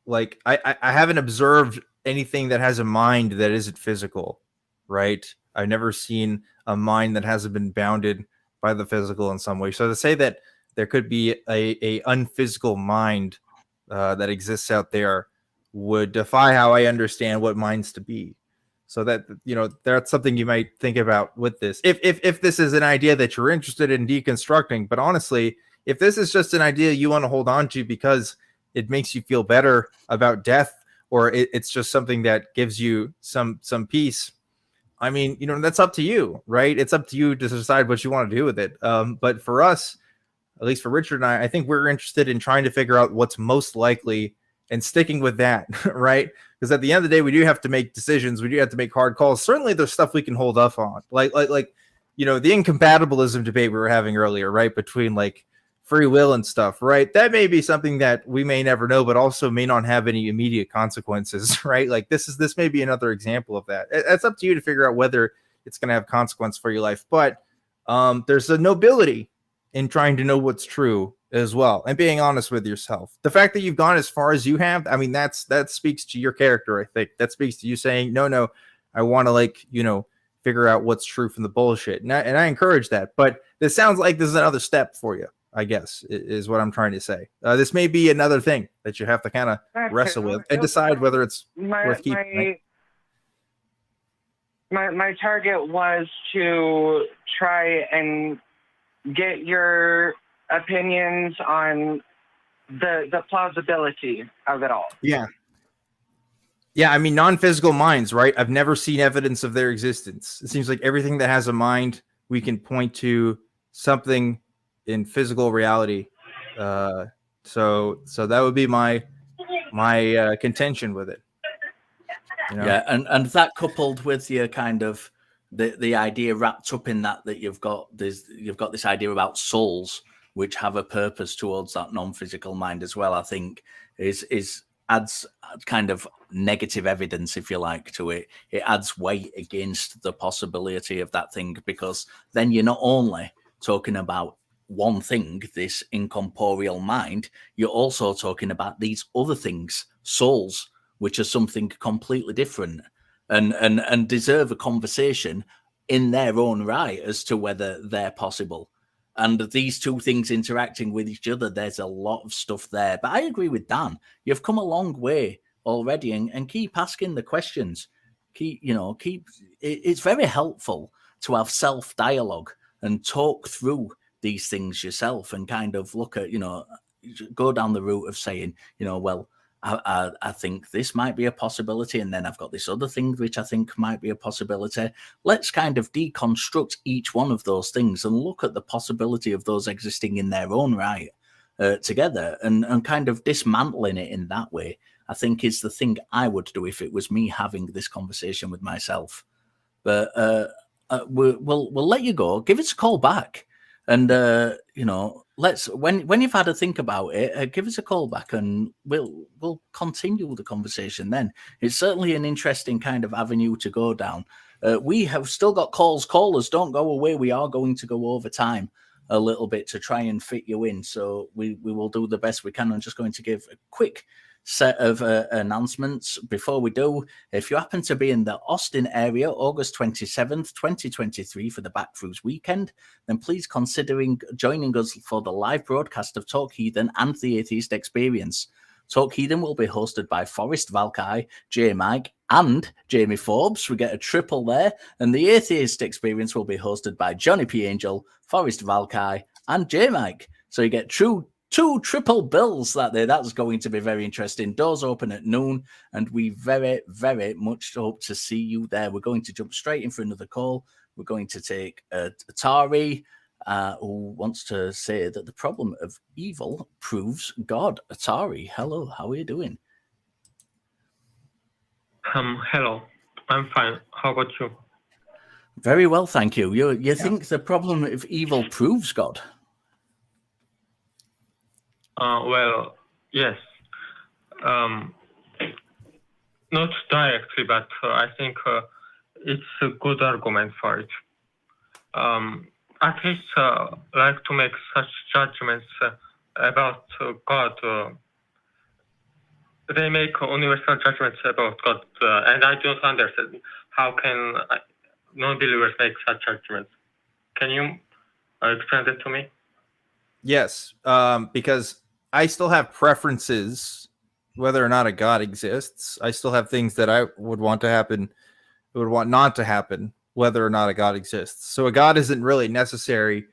like I haven't observed anything that has a mind that isn't physical, right? I've never seen a mind that hasn't been bounded by the physical in some way. So to say that there could be a unphysical mind that exists out there would defy how I understand what minds to be. So that, that's something you might think about with this. If this is an idea that you're interested in deconstructing, but honestly, if this is just an idea you want to hold on to because it makes you feel better about death, or it's just something that gives you some peace, I mean, that's up to you, right? It's up to you to decide what you want to do with it. But for us, at least for Richard and I think we're interested in trying to figure out what's most likely and sticking with that, right? Because at the end of the day, we do have to make decisions. We do have to make hard calls. Certainly there's stuff we can hold off on. Like the incompatibilism debate we were having earlier, right? Between like free will and stuff, right? That may be something that we may never know, but also may not have any immediate consequences, right? Like this may be another example of that. It's up to you to figure out whether it's going to have consequence for your life. But there's a nobility in trying to know what's true as well, and being honest with yourself. The fact that you've gone as far as you have, I mean, that speaks to your character. I think that speaks to you saying, no, I want to figure out what's true from the bullshit. And I encourage that, but this sounds like this is another step for you, I guess, is what I'm trying to say. This may be another thing that you have to kind of wrestle with and decide whether it's worth keeping. My target was to try and get your opinions on the plausibility of it all. Yeah. I mean, non-physical minds, right? I've never seen evidence of their existence. It seems like everything that has a mind, we can point to something in physical reality. So that would be my contention with it. Yeah, and that coupled with your kind of the idea wrapped up in that you've got this idea about souls which have a purpose towards that non-physical mind as well, I think adds kind of negative evidence, if you like, to it. It adds weight against the possibility of that thing, because then you're not only talking about one thing, this incorporeal mind, you're also talking about these other things, souls, which are something completely different and deserve a conversation in their own right as to whether they're possible. And these two things interacting with each other, there's a lot of stuff there. But I agree with Dan. You've come a long way already, and keep asking the questions. It's very helpful to have self-dialogue and talk through these things yourself and kind of look at, go down the route of saying, well, I think this might be a possibility, and then I've got this other thing which I think might be a possibility. Let's kind of deconstruct each one of those things and look at the possibility of those existing in their own right together, and kind of dismantling it in that way, I think is the thing I would do if it was me having this conversation with myself. But we'll let you go. Give us a call back. And, let's, when you've had a think about it, give us a call back and we'll continue the conversation then. It's certainly an interesting kind of avenue to go down. We have still got calls. Callers, don't go away. We are going to go over time a little bit to try and fit you in. So we will do the best we can. I'm just going to give a quick set of announcements before we do. If you happen to be in the Austin area, August 27th, 2023 for the Back Cruise weekend, then please consider joining us for the live broadcast of Talk Heathen and the Atheist Experience. Talk Heathen will be hosted by Forrest Valkai, J. Mike, and Jamie Forbes. We get a triple there. And the Atheist Experience will be hosted by Johnny P. Angel, Forrest Valkai, and J. Mike. So you get two triple bills that day. That's going to be very interesting. Doors open at noon, and we very, very much hope to see you there. We're going to jump straight in for another call. We're going to take Otari, who wants to say that the problem of evil proves God. Otari, hello, how are you doing? Hello, I'm fine. How about you? Very well, thank you. You think the problem of evil proves God? Well, yes. Not directly, but I think it's a good argument for it. Atheists like to make such judgments about God. They make universal judgments about God, and I don't understand how can non-believers make such judgments. Can you explain that to me? Yes, because I still have preferences whether or not a God exists. I still have things that I would want to happen, would want not to happen, whether or not a God exists. So a God isn't really necessary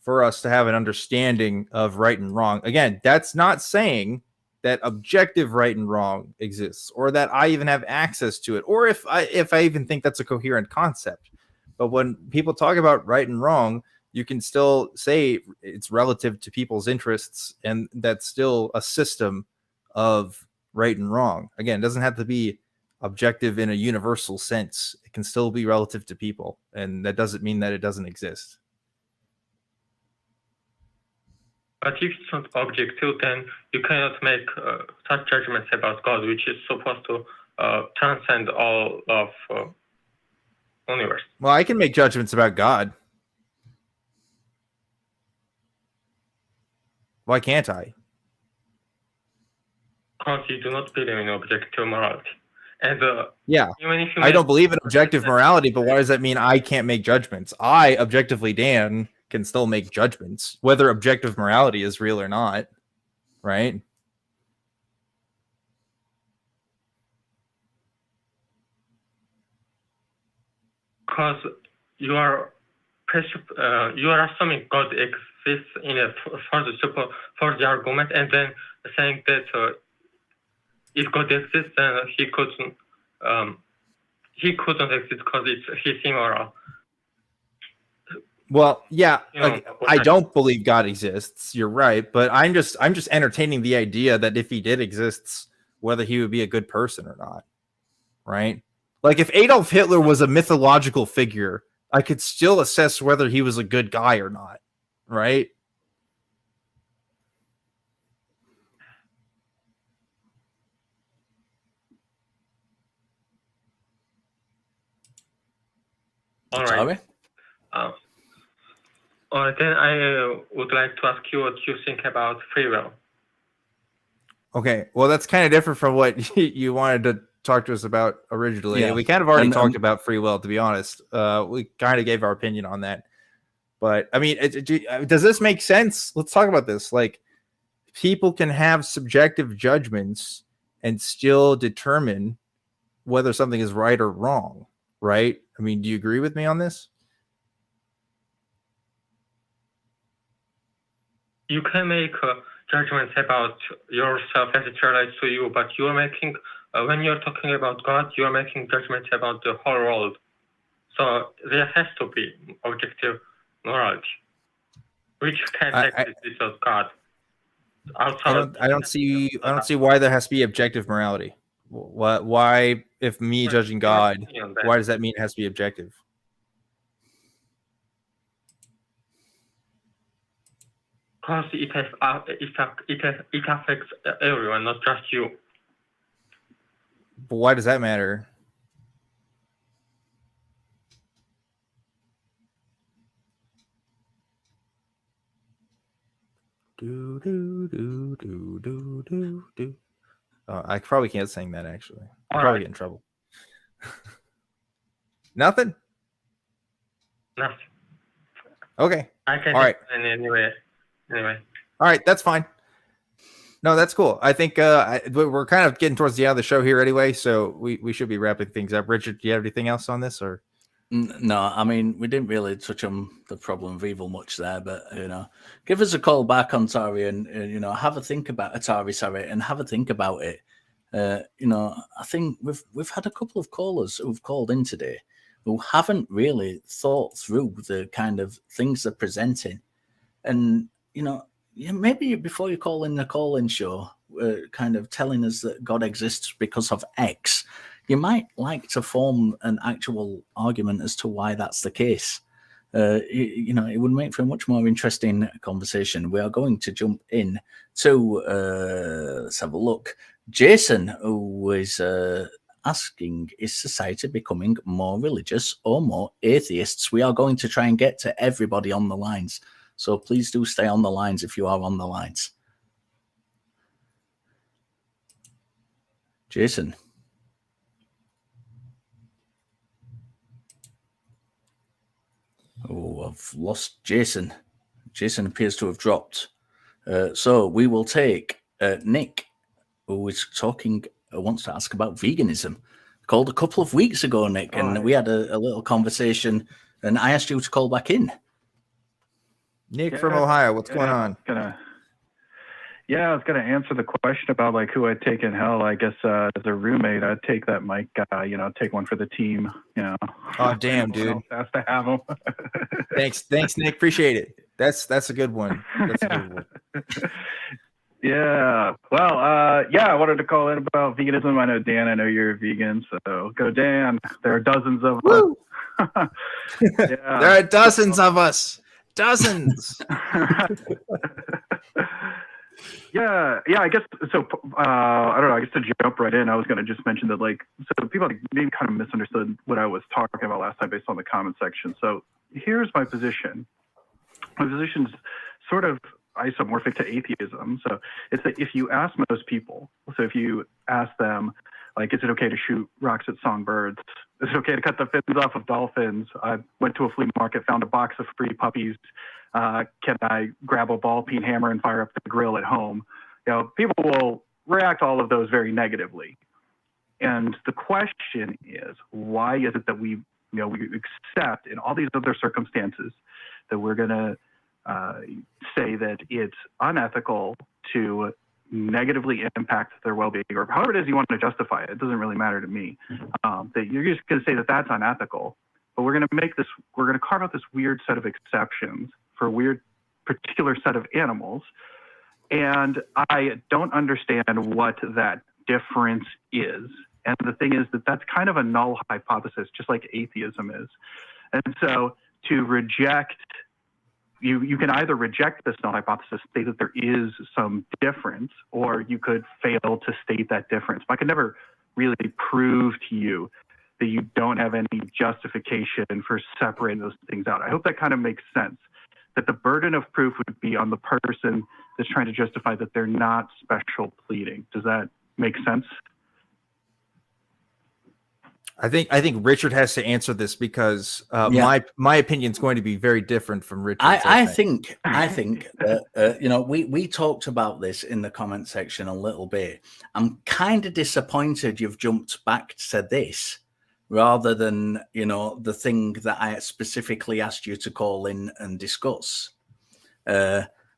for us to have an understanding of right and wrong. Again, that's not saying that objective right and wrong exists, or that I even have access to it, or if I even think that's a coherent concept. But when people talk about right and wrong, you can still say it's relative to people's interests, and that's still a system of right and wrong. Again, it doesn't have to be objective in a universal sense. It can still be relative to people, and that doesn't mean that it doesn't exist. But if it's not objective, then you cannot make such judgments about God, which is supposed to transcend all of universe. Well, I can make judgments about God. Why can't I? Because you do not believe in objective morality. And Yeah, even if you I don't believe in objective morality, but why does that mean I can't make judgments? I, objectively Dan, can still make judgments, whether objective morality is real or not, right? Because you are assuming God exists in a for the argument, and then saying that if God exists, then he couldn't exist because he's immoral. Well, yeah, You know, like, I don't believe God exists. You're right, but I'm just entertaining the idea that if he did exist, whether he would be a good person or not, right? Like if Adolf Hitler was a mythological figure, I could still assess whether he was a good guy or not, right? All right. Then I would like to ask you what you think about free will. Okay, well, that's kind of different from what you wanted to talk to us about originally. Yeah. We kind of already And, talked about free will, to be honest. We kind of gave our opinion on that. But, I mean, does this make sense? Let's talk about this. Like, people can have subjective judgments and still determine whether something is right or wrong, right? I mean, do you agree with me on this? You can make judgments about yourself as it relates to you, but you're making, when you're talking about God, you're making judgments about the whole world. So there has to be objective morality, which can't exist without God. I don't see why there has to be objective morality. Why, if me judging God, why does that mean it has to be objective? Because it affects everyone, not just you. But why does that matter? I probably can't sing that, actually. I'll probably get in trouble. Nothing? Nothing. Okay. I can all right. Anyway. All right, that's fine. No, that's cool. I think we're kind of getting towards the end of the show here anyway, so we should be wrapping things up. Richard, do you have anything else on this, or? No, I mean, we didn't really touch on the problem of evil much there, but, give us a call back on Atari and, have a think about Atari, and have a think about it. I think we've had a couple of callers who've called in today who haven't really thought through the kind of things they're presenting. And, maybe before you call in the call-in show, kind of telling us that God exists because of X, you might like to form an actual argument as to why that's the case. It would make for a much more interesting conversation. We are going to jump in to, let's have a look. Jason, who is asking, is society becoming more religious or more atheists? We are going to try and get to everybody on the lines. So please do stay on the lines if you are on the lines. Jason. Oh, I've lost Jason. Jason appears to have dropped. So we will take Nick, who is talking, wants to ask about veganism. Called a couple of weeks ago, Nick, and we had a little conversation, and I asked you to call back in. Nick from Ohio, what's going on? I was gonna answer the question about like who I'd take in hell. I guess as a roommate, I'd take that Mike guy. Take one for the team. Oh damn, dude! Has to have him. Thanks, Nick. Appreciate it. That's a good one. That's a good one. Yeah. Well, I wanted to call in about veganism. I know Dan. I know you're a vegan, so go Dan. There are dozens of us. There are dozens of us. Dozens. Yeah, I guess so. I don't know. I guess to jump right in, I was going to just mention that, so people maybe kind of misunderstood what I was talking about last time based on the comment section. So here's my position. My position's sort of isomorphic to atheism. So it's that if you ask most people, so if you ask them, like, is it okay to shoot rocks at songbirds? Is it okay to cut the fins off of dolphins? I went to a flea market, found a box of free puppies. Can I grab a ball peen hammer and fire up the grill at home? People will react all of those very negatively. And the question is, why is it that we accept in all these other circumstances that we're going to say that it's unethical to negatively impact their well-being, or however it is you want to justify it? It doesn't really matter to me. That you're just going to say that that's unethical, but we're going to carve out this weird set of exceptions for a weird particular set of animals. And I don't understand what that difference is. And the thing is that that's kind of a null hypothesis, just like atheism is. And so to reject, you can either reject this null hypothesis, state that there is some difference, or you could fail to state that difference. But I can never really prove to you that you don't have any justification for separating those things out. I hope that kind of makes sense, that the burden of proof would be on the person that's trying to justify that they're not special pleading. Does that make sense? I think Richard has to answer this because my opinion is going to be very different from Richard's. I think we talked about this in the comment section a little bit. I'm kind of disappointed you've jumped back to this rather than the thing that I specifically asked you to call in and discuss,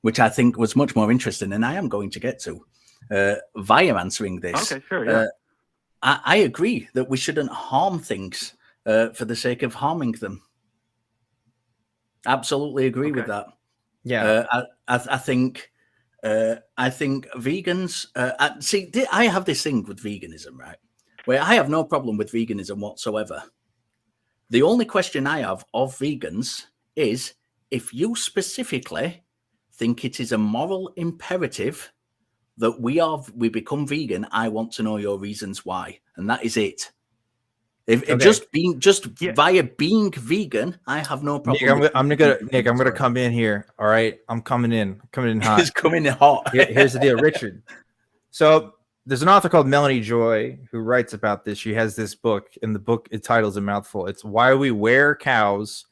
which I think was much more interesting, and I am going to get to via answering this. Okay, sure, yeah. I agree that we shouldn't harm things for the sake of harming them. Absolutely agree with that. Yeah, I think vegans. I have this thing with veganism, right? Where I have no problem with veganism whatsoever. The only question I have of vegans is if you specifically think it is a moral imperative that we become vegan, I want to know your reasons why, and that is it. If via being vegan, I have no problem. Nick, I'm gonna come in here. All right, I'm coming in hot. It's coming in hot. Here's the deal, Richard. So there's an author called Melanie Joy who writes about this. She has this book, and the book title's a mouthful. It's Why We Wear Cows,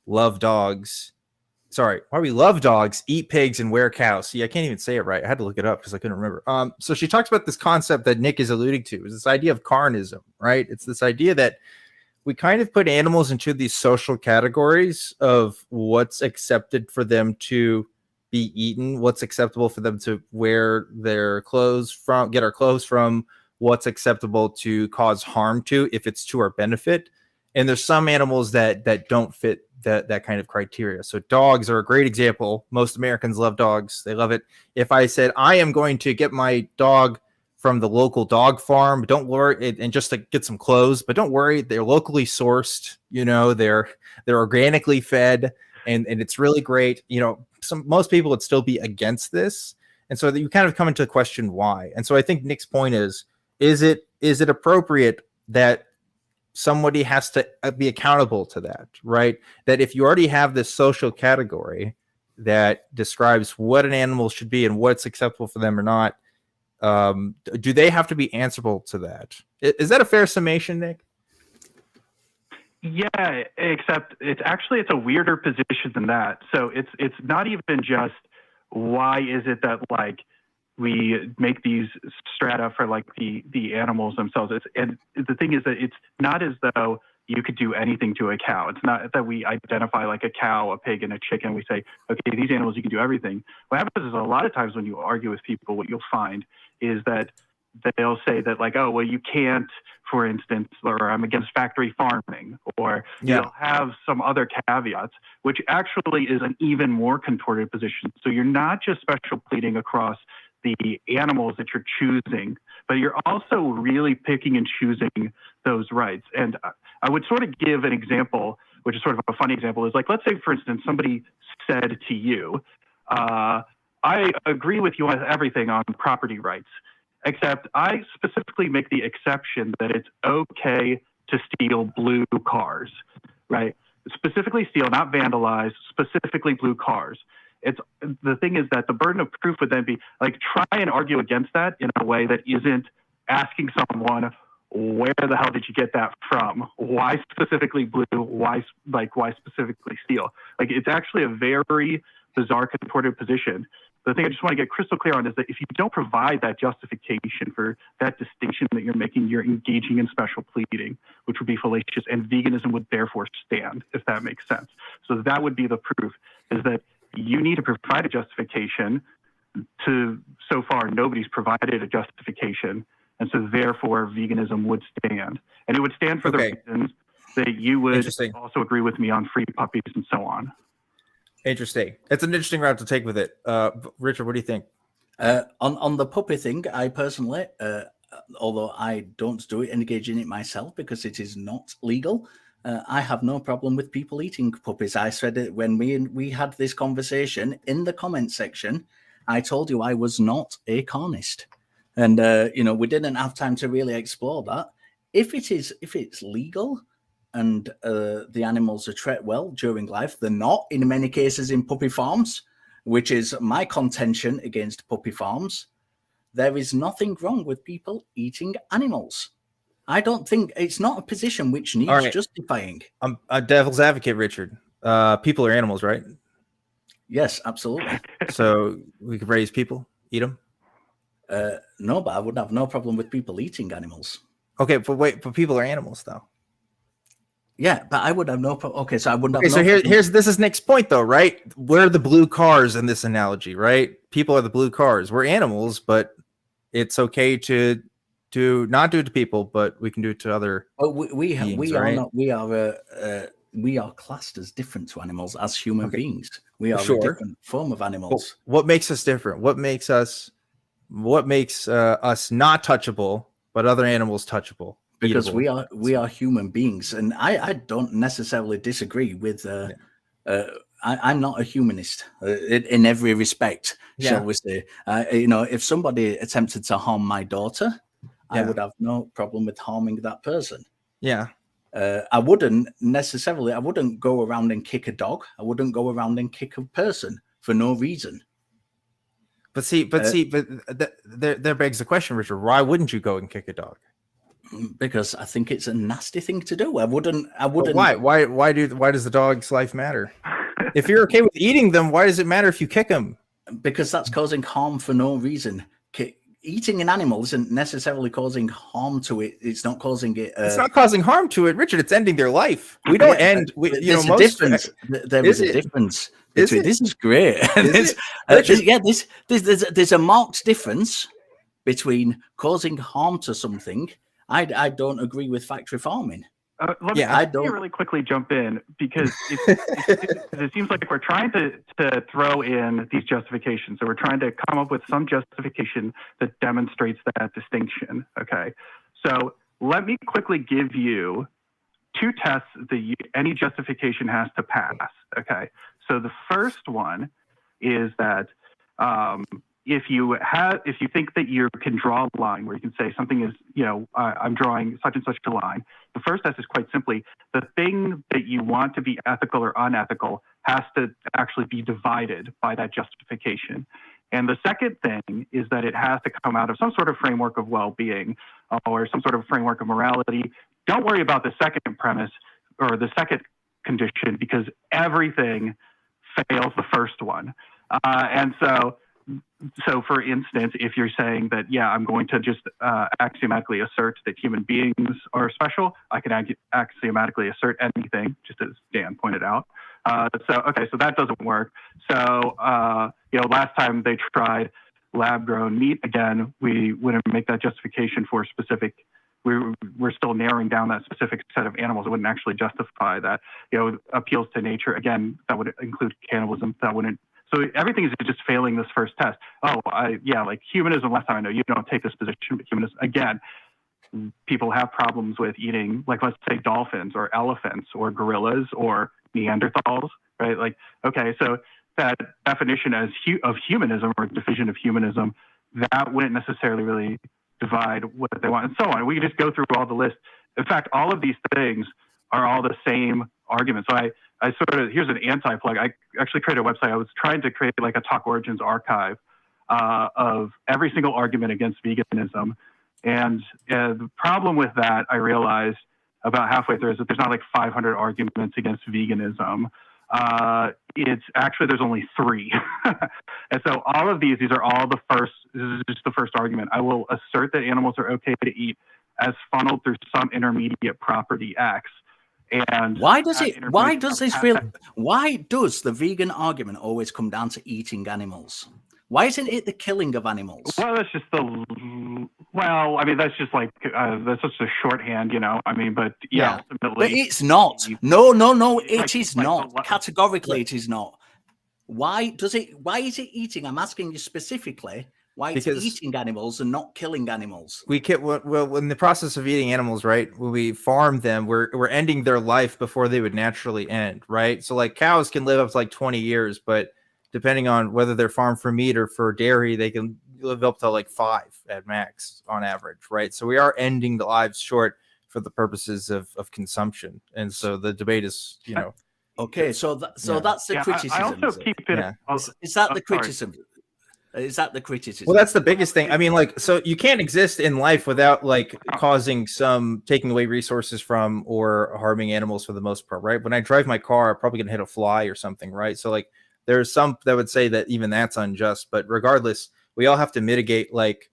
Love Dogs. Sorry, why we love dogs, eat pigs, and wear cows. See, I can't even say it right. I had to look it up because I couldn't remember. So she talks about this concept that Nick is alluding to, is this idea of carnism, right? It's this idea that we kind of put animals into these social categories of what's accepted for them to be eaten, what's acceptable for them to wear their clothes from, get our clothes from, what's acceptable to cause harm to if it's to our benefit. And there's some animals that don't fit that kind of criteria. So dogs are a great example. Most Americans love dogs. They love it. If I said, I am going to get my dog from the local dog farm, don't worry, and just to get some clothes, but don't worry, they're locally sourced, they're organically fed, and it's really great. Most people would still be against this. And so you kind of come into the question why. And so I think Nick's point is it appropriate that somebody has to be accountable to that, right? That if you already have this social category that describes what an animal should be and what's acceptable for them or not, do they have to be answerable to that? Is that a fair summation, Nick? Yeah, except it's a weirder position than that. So it's not even just why is it that we make these strata for the animals themselves. And the thing is that it's not as though you could do anything to a cow. It's not that we identify a cow, a pig, and a chicken. We say, okay, these animals, you can do everything. What happens is a lot of times when you argue with people, what you'll find is that they'll say that oh, well, you can't, for instance, or I'm against factory farming, or you'll have some other caveats, which actually is an even more contorted position. So you're not just special pleading across the animals that you're choosing, but you're also really picking and choosing those rights. And I would sort of give an example, which is sort of a funny example, is let's say, for instance, somebody said to you, I agree with you on everything on property rights, except I specifically make the exception that it's okay to steal blue cars, right? Specifically steal, not vandalize, specifically blue cars. it's the thing is that the burden of proof would then be like try and argue against that in a way that isn't asking someone, where the hell did you get that from? Why specifically blue? Why specifically steel? Like it's actually a very bizarre contorted position. The thing I just want to get crystal clear on is that if you don't provide that justification for that distinction that you're making, you're engaging in special pleading, which would be fallacious, and veganism would therefore stand, if that makes sense. So that would be the proof, is that you need to provide a justification. So far, nobody's provided a justification, and so therefore veganism would stand. And it would stand for the reasons that you would also agree with me on free puppies and so on. Interesting. It's an interesting route to take with it. Richard, what do you think? On the puppy thing, I personally, although I don't do it, engage in it myself because it is not legal, I have no problem with people eating puppies. I said it when we had this conversation in the comment section. I told you I was not a carnist, and we didn't have time to really explore that. If it's legal, and the animals are treated well during life. They're not in many cases in puppy farms, which is my contention against puppy farms. There is nothing wrong with people eating animals. I don't think it's not a position which needs justifying. I'm a devil's advocate, Richard. People are animals, right? Yes, absolutely. So we could raise people, eat them? No, but I would have no problem with people eating animals. Okay, but people are animals, though. Yeah, but I would have no problem. Okay, so I wouldn't have so no this is Nick's point, though, right? We're the blue cars in this analogy, right? People are the blue cars. We're animals, but it's okay to not do it to people, but we can do it to other. We are classed as different to animals as human beings. We are a different form of animals. Well, what makes us different? What makes us not touchable, but other animals touchable? Because we are human beings, and I don't necessarily disagree with. I'm not a humanist in every respect, shall we say? If somebody attempted to harm my daughter, I would have no problem with harming that person. Yeah, I wouldn't go around and kick a dog. I wouldn't go around and kick a person for no reason. But there begs the question, Richard. Why wouldn't you go and kick a dog? Because I think it's a nasty thing to do. I wouldn't. But why does the dog's life matter? If you're okay with eating them, why does it matter if you kick them? Because that's causing harm for no reason. Eating an animal isn't necessarily causing harm to it. It's not causing it. It's not causing harm to it, Richard. It's ending their life. We don't end. There's a difference. There is a difference. This is great. There's a marked difference between causing harm to something. I don't agree with factory farming. Let me really quickly jump in because it seems like we're trying to throw in these justifications. So we're trying to come up with some justification that demonstrates that distinction. Okay. So let me quickly give you two tests that any justification has to pass. Okay. So the first one is that if you think that you can draw a line where you can say something is, I'm drawing such and such a line. The first test is quite simply the thing that you want to be ethical or unethical has to actually be divided by that justification. And the second thing is that it has to come out of some sort of framework of well-being or some sort of framework of morality. Don't worry about the second premise or the second condition because everything fails the first one. So, for instance, if you're saying that, I'm going to just axiomatically assert that human beings are special, I can axiomatically assert anything, just as Dan pointed out. So that doesn't work. So, last time they tried lab-grown meat, again, we wouldn't make that justification for specific. We're still narrowing down that specific set of animals. It wouldn't actually justify that. Appeals to nature, again, that would include cannibalism. That wouldn't. So everything is just failing this first test. Like humanism, last time I know, you don't take this position, but humanism, again, people have problems with eating, like, let's say dolphins or elephants or gorillas or Neanderthals, right? Like, okay, so that definition of humanism or division of humanism, that wouldn't necessarily really divide what they want and so on. We can just go through all the list. In fact, all of these things are all the same arguments. So here's an anti-plug. I actually created a website. I was trying to create like a Talk Origins archive of every single argument against veganism. And the problem with that, I realized about halfway through, is that there's not like 500 arguments against veganism. It's actually, there's only 3. And so all of these are all the first, this is just the first argument. I will assert that animals are okay to eat as funneled through some intermediate property X. And why does the vegan argument always come down to eating animals? Why isn't it the killing of animals? Well, that's just that's just like, that's just a shorthand, you know, I mean, but yeah. Ultimately. But it's not. No, it is not. Categorically, it is not. Why is it eating? I'm asking you specifically. Why it's eating animals and not killing animals? Well, in the process of eating animals, right? When we farm them, we're ending their life before they would naturally end, right? So like cows can live up to like 20 years, but depending on whether they're farmed for meat or for dairy, they can live up to like 5 at max on average, right? So we are ending the lives short for the purposes of consumption, and so the debate is, you know. Okay, so that's the criticism. I also keep it. Yeah. Is that the criticism? Is that the criticism? Well, that's the biggest thing. I mean, like, so you can't exist in life without like taking away resources from or harming animals for the most part, right? When I drive my car, I'm probably gonna hit a fly or something, right? So like, there's some that would say that even that's unjust, but regardless, we all have to mitigate like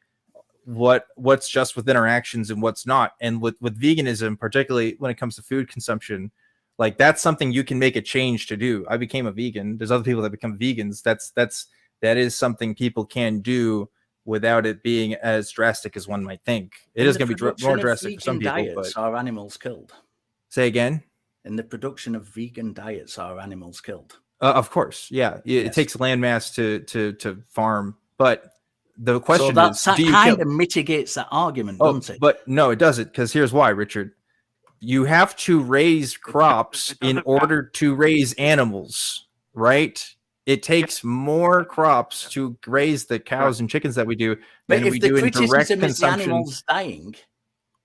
what's just within our actions and what's not. And with veganism, particularly when it comes to food consumption, like that's something you can make a change to do. I became a vegan. There's other people that become vegans. That is something people can do without it being as drastic as one might think. It is going to be more drastic for some people. But are animals killed? Say again. In the production of vegan diets, are animals killed? Of course, yeah. It takes land mass to farm, but the question is, that kind of mitigates that argument, doesn't it? But no, it doesn't, because here's why, Richard. You have to raise crops in order to raise animals, right? It takes more crops to raise the cows and chickens that we do than we do in direct consumption. The animals dying.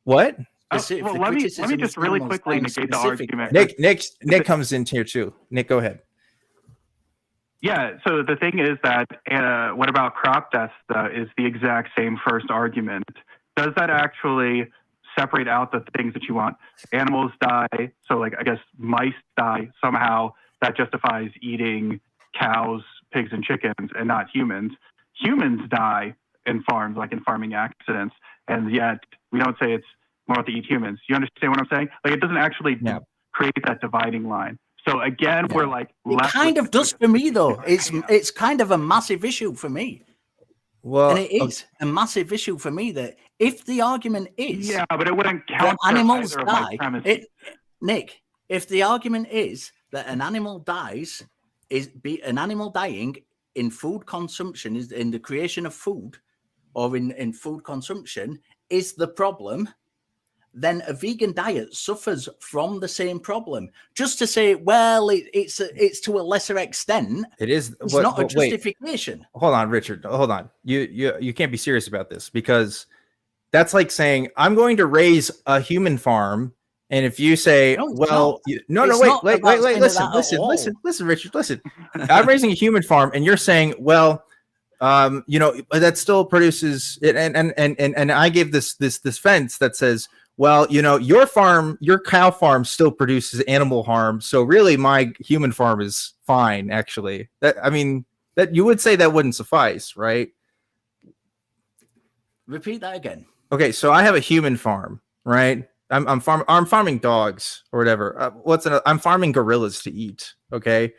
What? Well, let me just really quickly negate the argument. Nick comes in here too. Nick, go ahead. Yeah, so the thing is that what about crop deaths is the exact same first argument. Does that actually separate out the things that you want? Animals die, so like I guess mice die somehow. That justifies eating cows, pigs, and chickens, and not humans. Humans die in farms, like in farming accidents, and yet we don't say it's moral to eat humans. You understand what I'm saying? Like it doesn't actually create that dividing line. So again, we're like it kind of does for me though. It's kind of a massive issue for me. Well, and it is a massive issue for me that if the argument is but it wouldn't count that animals die. Nick, if the argument is that an animal dies an animal dying in food consumption is in the creation of food or in food consumption is the problem, then a vegan diet suffers from the same problem. Just to say, well, it's to a lesser extent. It is. It's not a justification. Wait, hold on, Richard. Hold on. You can't be serious about this, because that's like saying I'm going to raise a human farm, and if you say, wait, listen, Richard, listen. I'm raising a human farm, and you're saying, well, that still produces it, and I gave this fence that says, well, your cow farm still produces animal harm. So really my human farm is fine, actually. That you would say that wouldn't suffice, right? Repeat that again. Okay. So I have a human farm, right? I'm farming dogs or whatever. I'm farming gorillas to eat. Okay.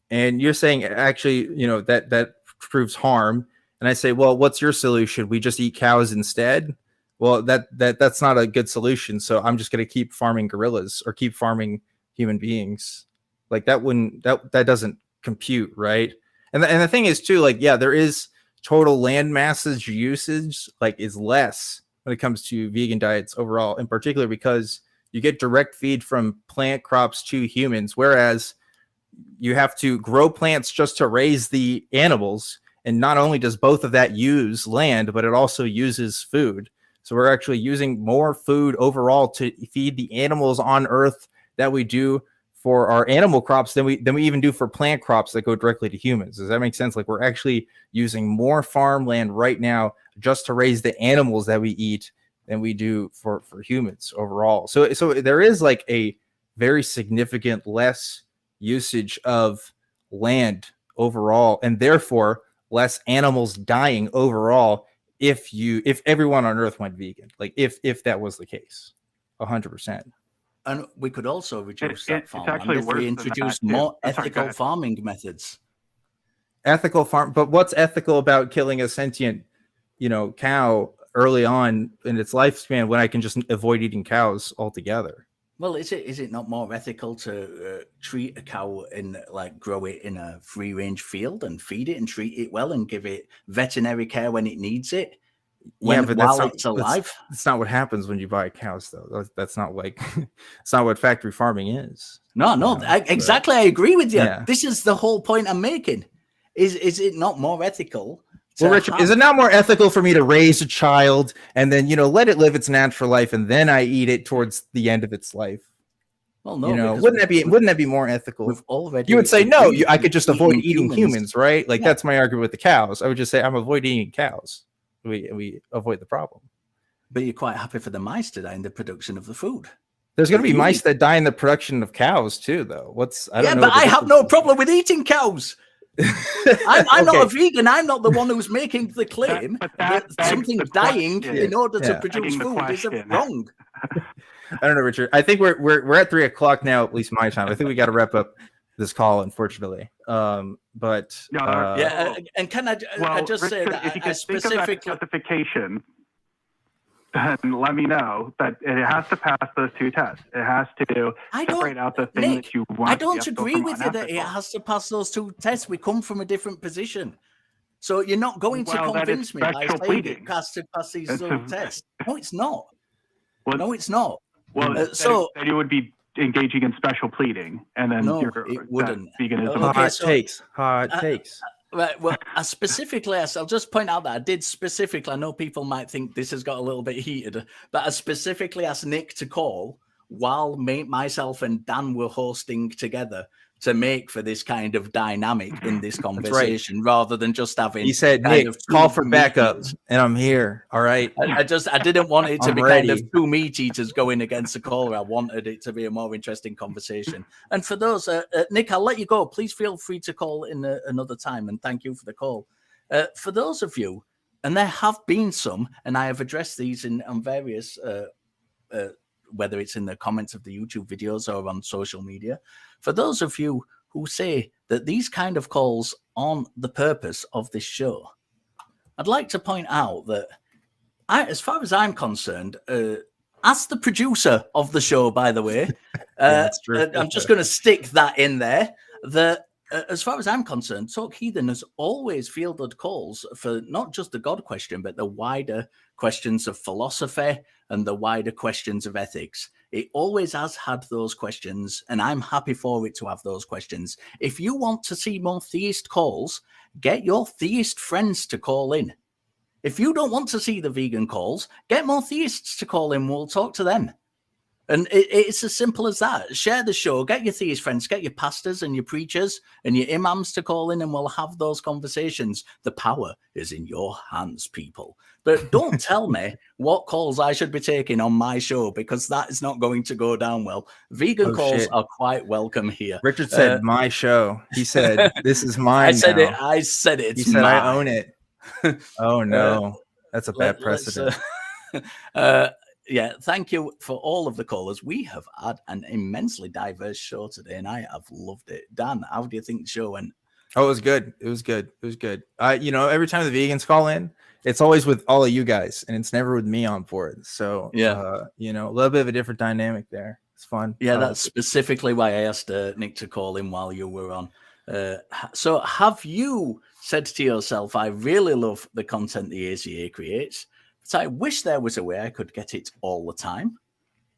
And you're saying actually, that proves harm. And I say, well, what's your solution? We just eat cows instead? Well, that's not a good solution. So I'm just going to keep farming gorillas or keep farming human beings. Like that doesn't compute, right? And the thing is too, like, yeah, there is total land masses usage is less when it comes to vegan diets overall, in particular because you get direct feed from plant crops to humans, whereas you have to grow plants just to raise the animals. And not only does both of that use land, but it also uses food. So we're actually using more food overall to feed the animals on Earth that we do for our animal crops than we even do for plant crops that go directly to humans. Does that make sense? Like we're actually using more farmland right now just to raise the animals that we eat than we do for humans overall. So there is like a very significant less usage of land overall, and therefore less animals dying overall if everyone on Earth went vegan. Like if that was the case, 100%. And we could also reduce that it's farmland actually if worse we than introduced that, too. more I'm sorry, go ethical ahead. farming methods. Ethical farm, but what's ethical about killing a sentient, cow early on in its lifespan when I can just avoid eating cows altogether? Well, is it not more ethical to treat a cow grow it in a free range field and feed it and treat it well and give it veterinary care when it needs it? While it's alive? That's not what happens when you buy cows, though. That's not like it's not what factory farming is. No, exactly. I agree with you. Yeah. This is the whole point I'm making. Is it not more ethical? Well, Richard, is it not more ethical for me to raise a child and then let it live its natural life and then I eat it towards the end of its life? Well, no, wouldn't that be more ethical? We've already You would say no. I could just avoid eating humans. humans, right? Like that's my argument with the cows. I would just say I'm avoiding eating cows. We avoid the problem. But you're quite happy for the mice to die in the production of the food. There's going to be mice that die in the production of cows too, though. I don't know. But I have no problem with eating cows. I'm not a vegan. I'm not the one who's making the claim that something's dying in order to produce food is wrong. I don't know, Richard. I think we're at 3:00 now, at least my time. I think we got to wrap up this call, unfortunately. And can I just Richard, say that if you I can think of that justification, then let me know that it has to pass those two tests. It has to separate out the thing that you want. I don't agree with you that it has to pass those two tests. We come from a different position. So you're not going to convince me by saying it has to pass these two tests. No, it's not. No, it's not. Well, then you would be engaging in special pleading, and then it wouldn't. Veganism. Hot takes. Right. Well, I'll just point out that I did specifically. I know people might think this has got a little bit heated, but I specifically asked Nick to call while myself and Dan were hosting together to make for this kind of dynamic in this conversation, rather than just having. He said, "Nick, call for backup," and I'm here. All right. I didn't want it to be kind of two meat eaters going against a caller. I wanted it to be a more interesting conversation. And for those, Nick, I'll let you go. Please feel free to call in another time. And thank you for the call. For those of you, and there have been some, and I have addressed these on various. Whether it's in the comments of the YouTube videos or on social media, for those of you who say that these kind of calls aren't the purpose of this show, I'd like to point out that as far as I'm concerned, as the producer of the show, by the way, that's true. I'm just going to stick that in there, that as far as I'm concerned, Talk Heathen has always fielded calls for not just the God question, but the wider questions of philosophy and the wider questions of ethics. It always has had those questions, and I'm happy for it to have those questions. If you want to see more theist calls, get your theist friends to call in. If you don't want to see the vegan calls, get more theists to call in. We'll talk to them. And it's as simple as that. Share the show, get your theist friends, get your pastors and your preachers and your imams to call in, and we'll have those conversations. The power is in your hands, people. But don't tell me what calls I should be taking on my show, because that is not going to go down well. Vegan calls are quite welcome here. Richard said my show. He said, this is mine. I said it. He said mine. I own it. Oh, no. That's a bad precedent. Yeah, thank you for all of the callers. We have had an immensely diverse show today, and I have loved it. Dan, how do you think the show went? Oh, it was good. It was good. It was good. Every time the vegans call in, it's always with all of you guys, and it's never with me on board. So, a little bit of a different dynamic there. It's fun. Yeah, that's specifically why I asked Nick to call in while you were on. So have you said to yourself, I really love the content the ACA creates, but I wish there was a way I could get it all the time?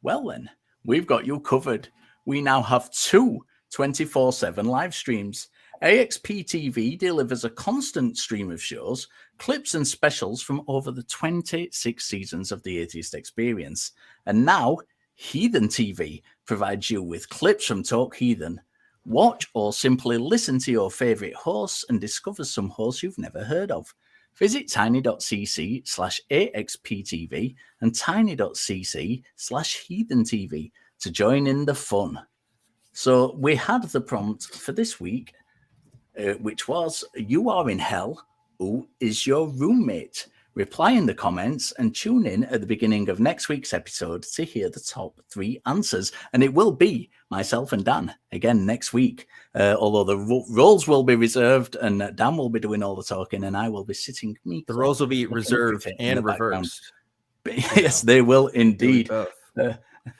Well then, we've got you covered. We now have 2 24/7 live streams. AXP TV delivers a constant stream of shows, clips and specials from over the 26 seasons of the Atheist Experience. And now, Heathen TV provides you with clips from Talk Heathen. Watch or simply listen to your favourite hosts and discover some hosts you've never heard of. Visit tiny.cc/AXPTV and tiny.cc/HeathenTV to join in the fun. So we had the prompt for this week, which was, you are in hell, who is your roommate? Reply in the comments and tune in at the beginning of next week's episode to hear the top 3 answers. And it will be myself and Dan again next week, although the roles will be reserved and Dan will be doing all the talking and I will be sitting meekly. The roles will be reserved and reversed. Yes, they will indeed.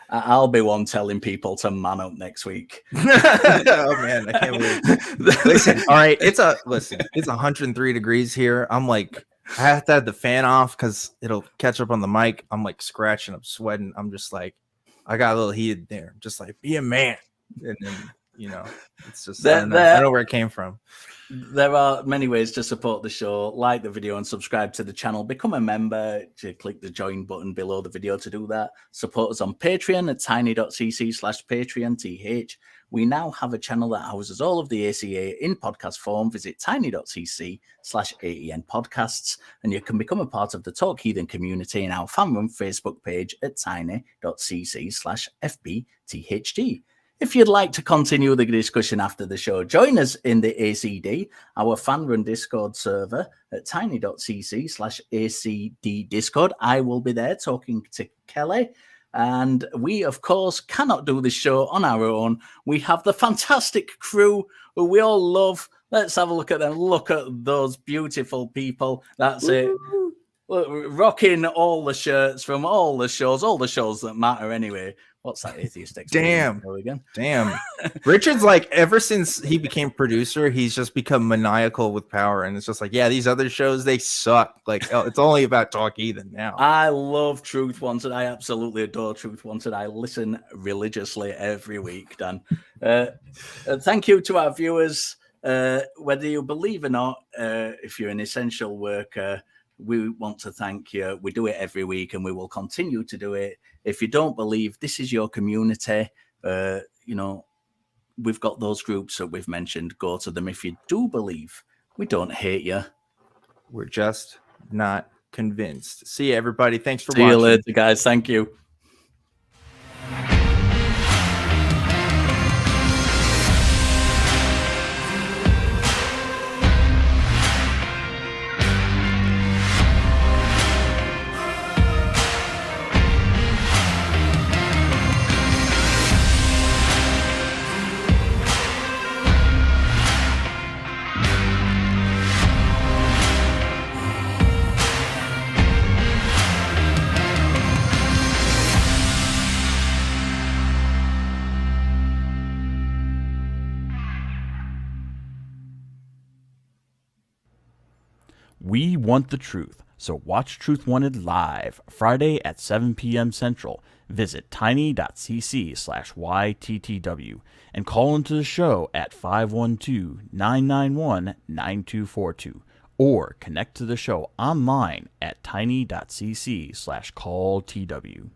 I'll be one telling people to man up next week. Oh man, I can't believe it. Listen, all right, it's 103 degrees here. I'm like, I have to have the fan off because it'll catch up on the mic. I'm like scratching, I'm sweating. I'm just like, I got a little heated there. Just like, be a man. And then, it's just, I don't know where it came from. There are many ways to support the show. Like the video and subscribe to the channel. Become a member. Click the join button below the video to do that. Support us on Patreon at tiny.cc/Patreon. We now have a channel that houses all of the ACA in podcast form. Visit tiny.cc/AEN podcasts, and you can become a part of the Talk Heathen community in our fan-run Facebook page at tiny.cc/FBTHD. If you'd like to continue the discussion after the show, join us in the ACD, our fan-run Discord server at tiny.cc/ACD Discord. I will be there talking to Kelly. And we, of course, cannot do this show on our own. We have the fantastic crew who we all love. Let's have a look at them. Look at those beautiful people. That's it. Look, rocking all the shirts from all the shows that matter anyway. What's that atheist Damn. Richard's like, ever since he became producer, he's just become maniacal with power. And it's just like, yeah, these other shows, they suck. Like, it's only about Talk Heathen now. I love Truth Wanted. I absolutely adore Truth Wanted. I listen religiously every week, Dan. Thank you to our viewers. Whether you believe or not, if you're an essential worker, we want to thank you. We do it every week and we will continue to do it. If you don't believe, this is your community. We've got those groups that we've mentioned. Go to them. If you do believe, we don't hate you. We're just not convinced. See you, everybody. Thanks for watching. See you later, guys. Thank you. We want the truth, so watch Truth Wanted live, Friday at 7 p.m. Central. Visit tiny.cc/YTTW and call into the show at 512-991-9242 or connect to the show online at tiny.cc/calltw.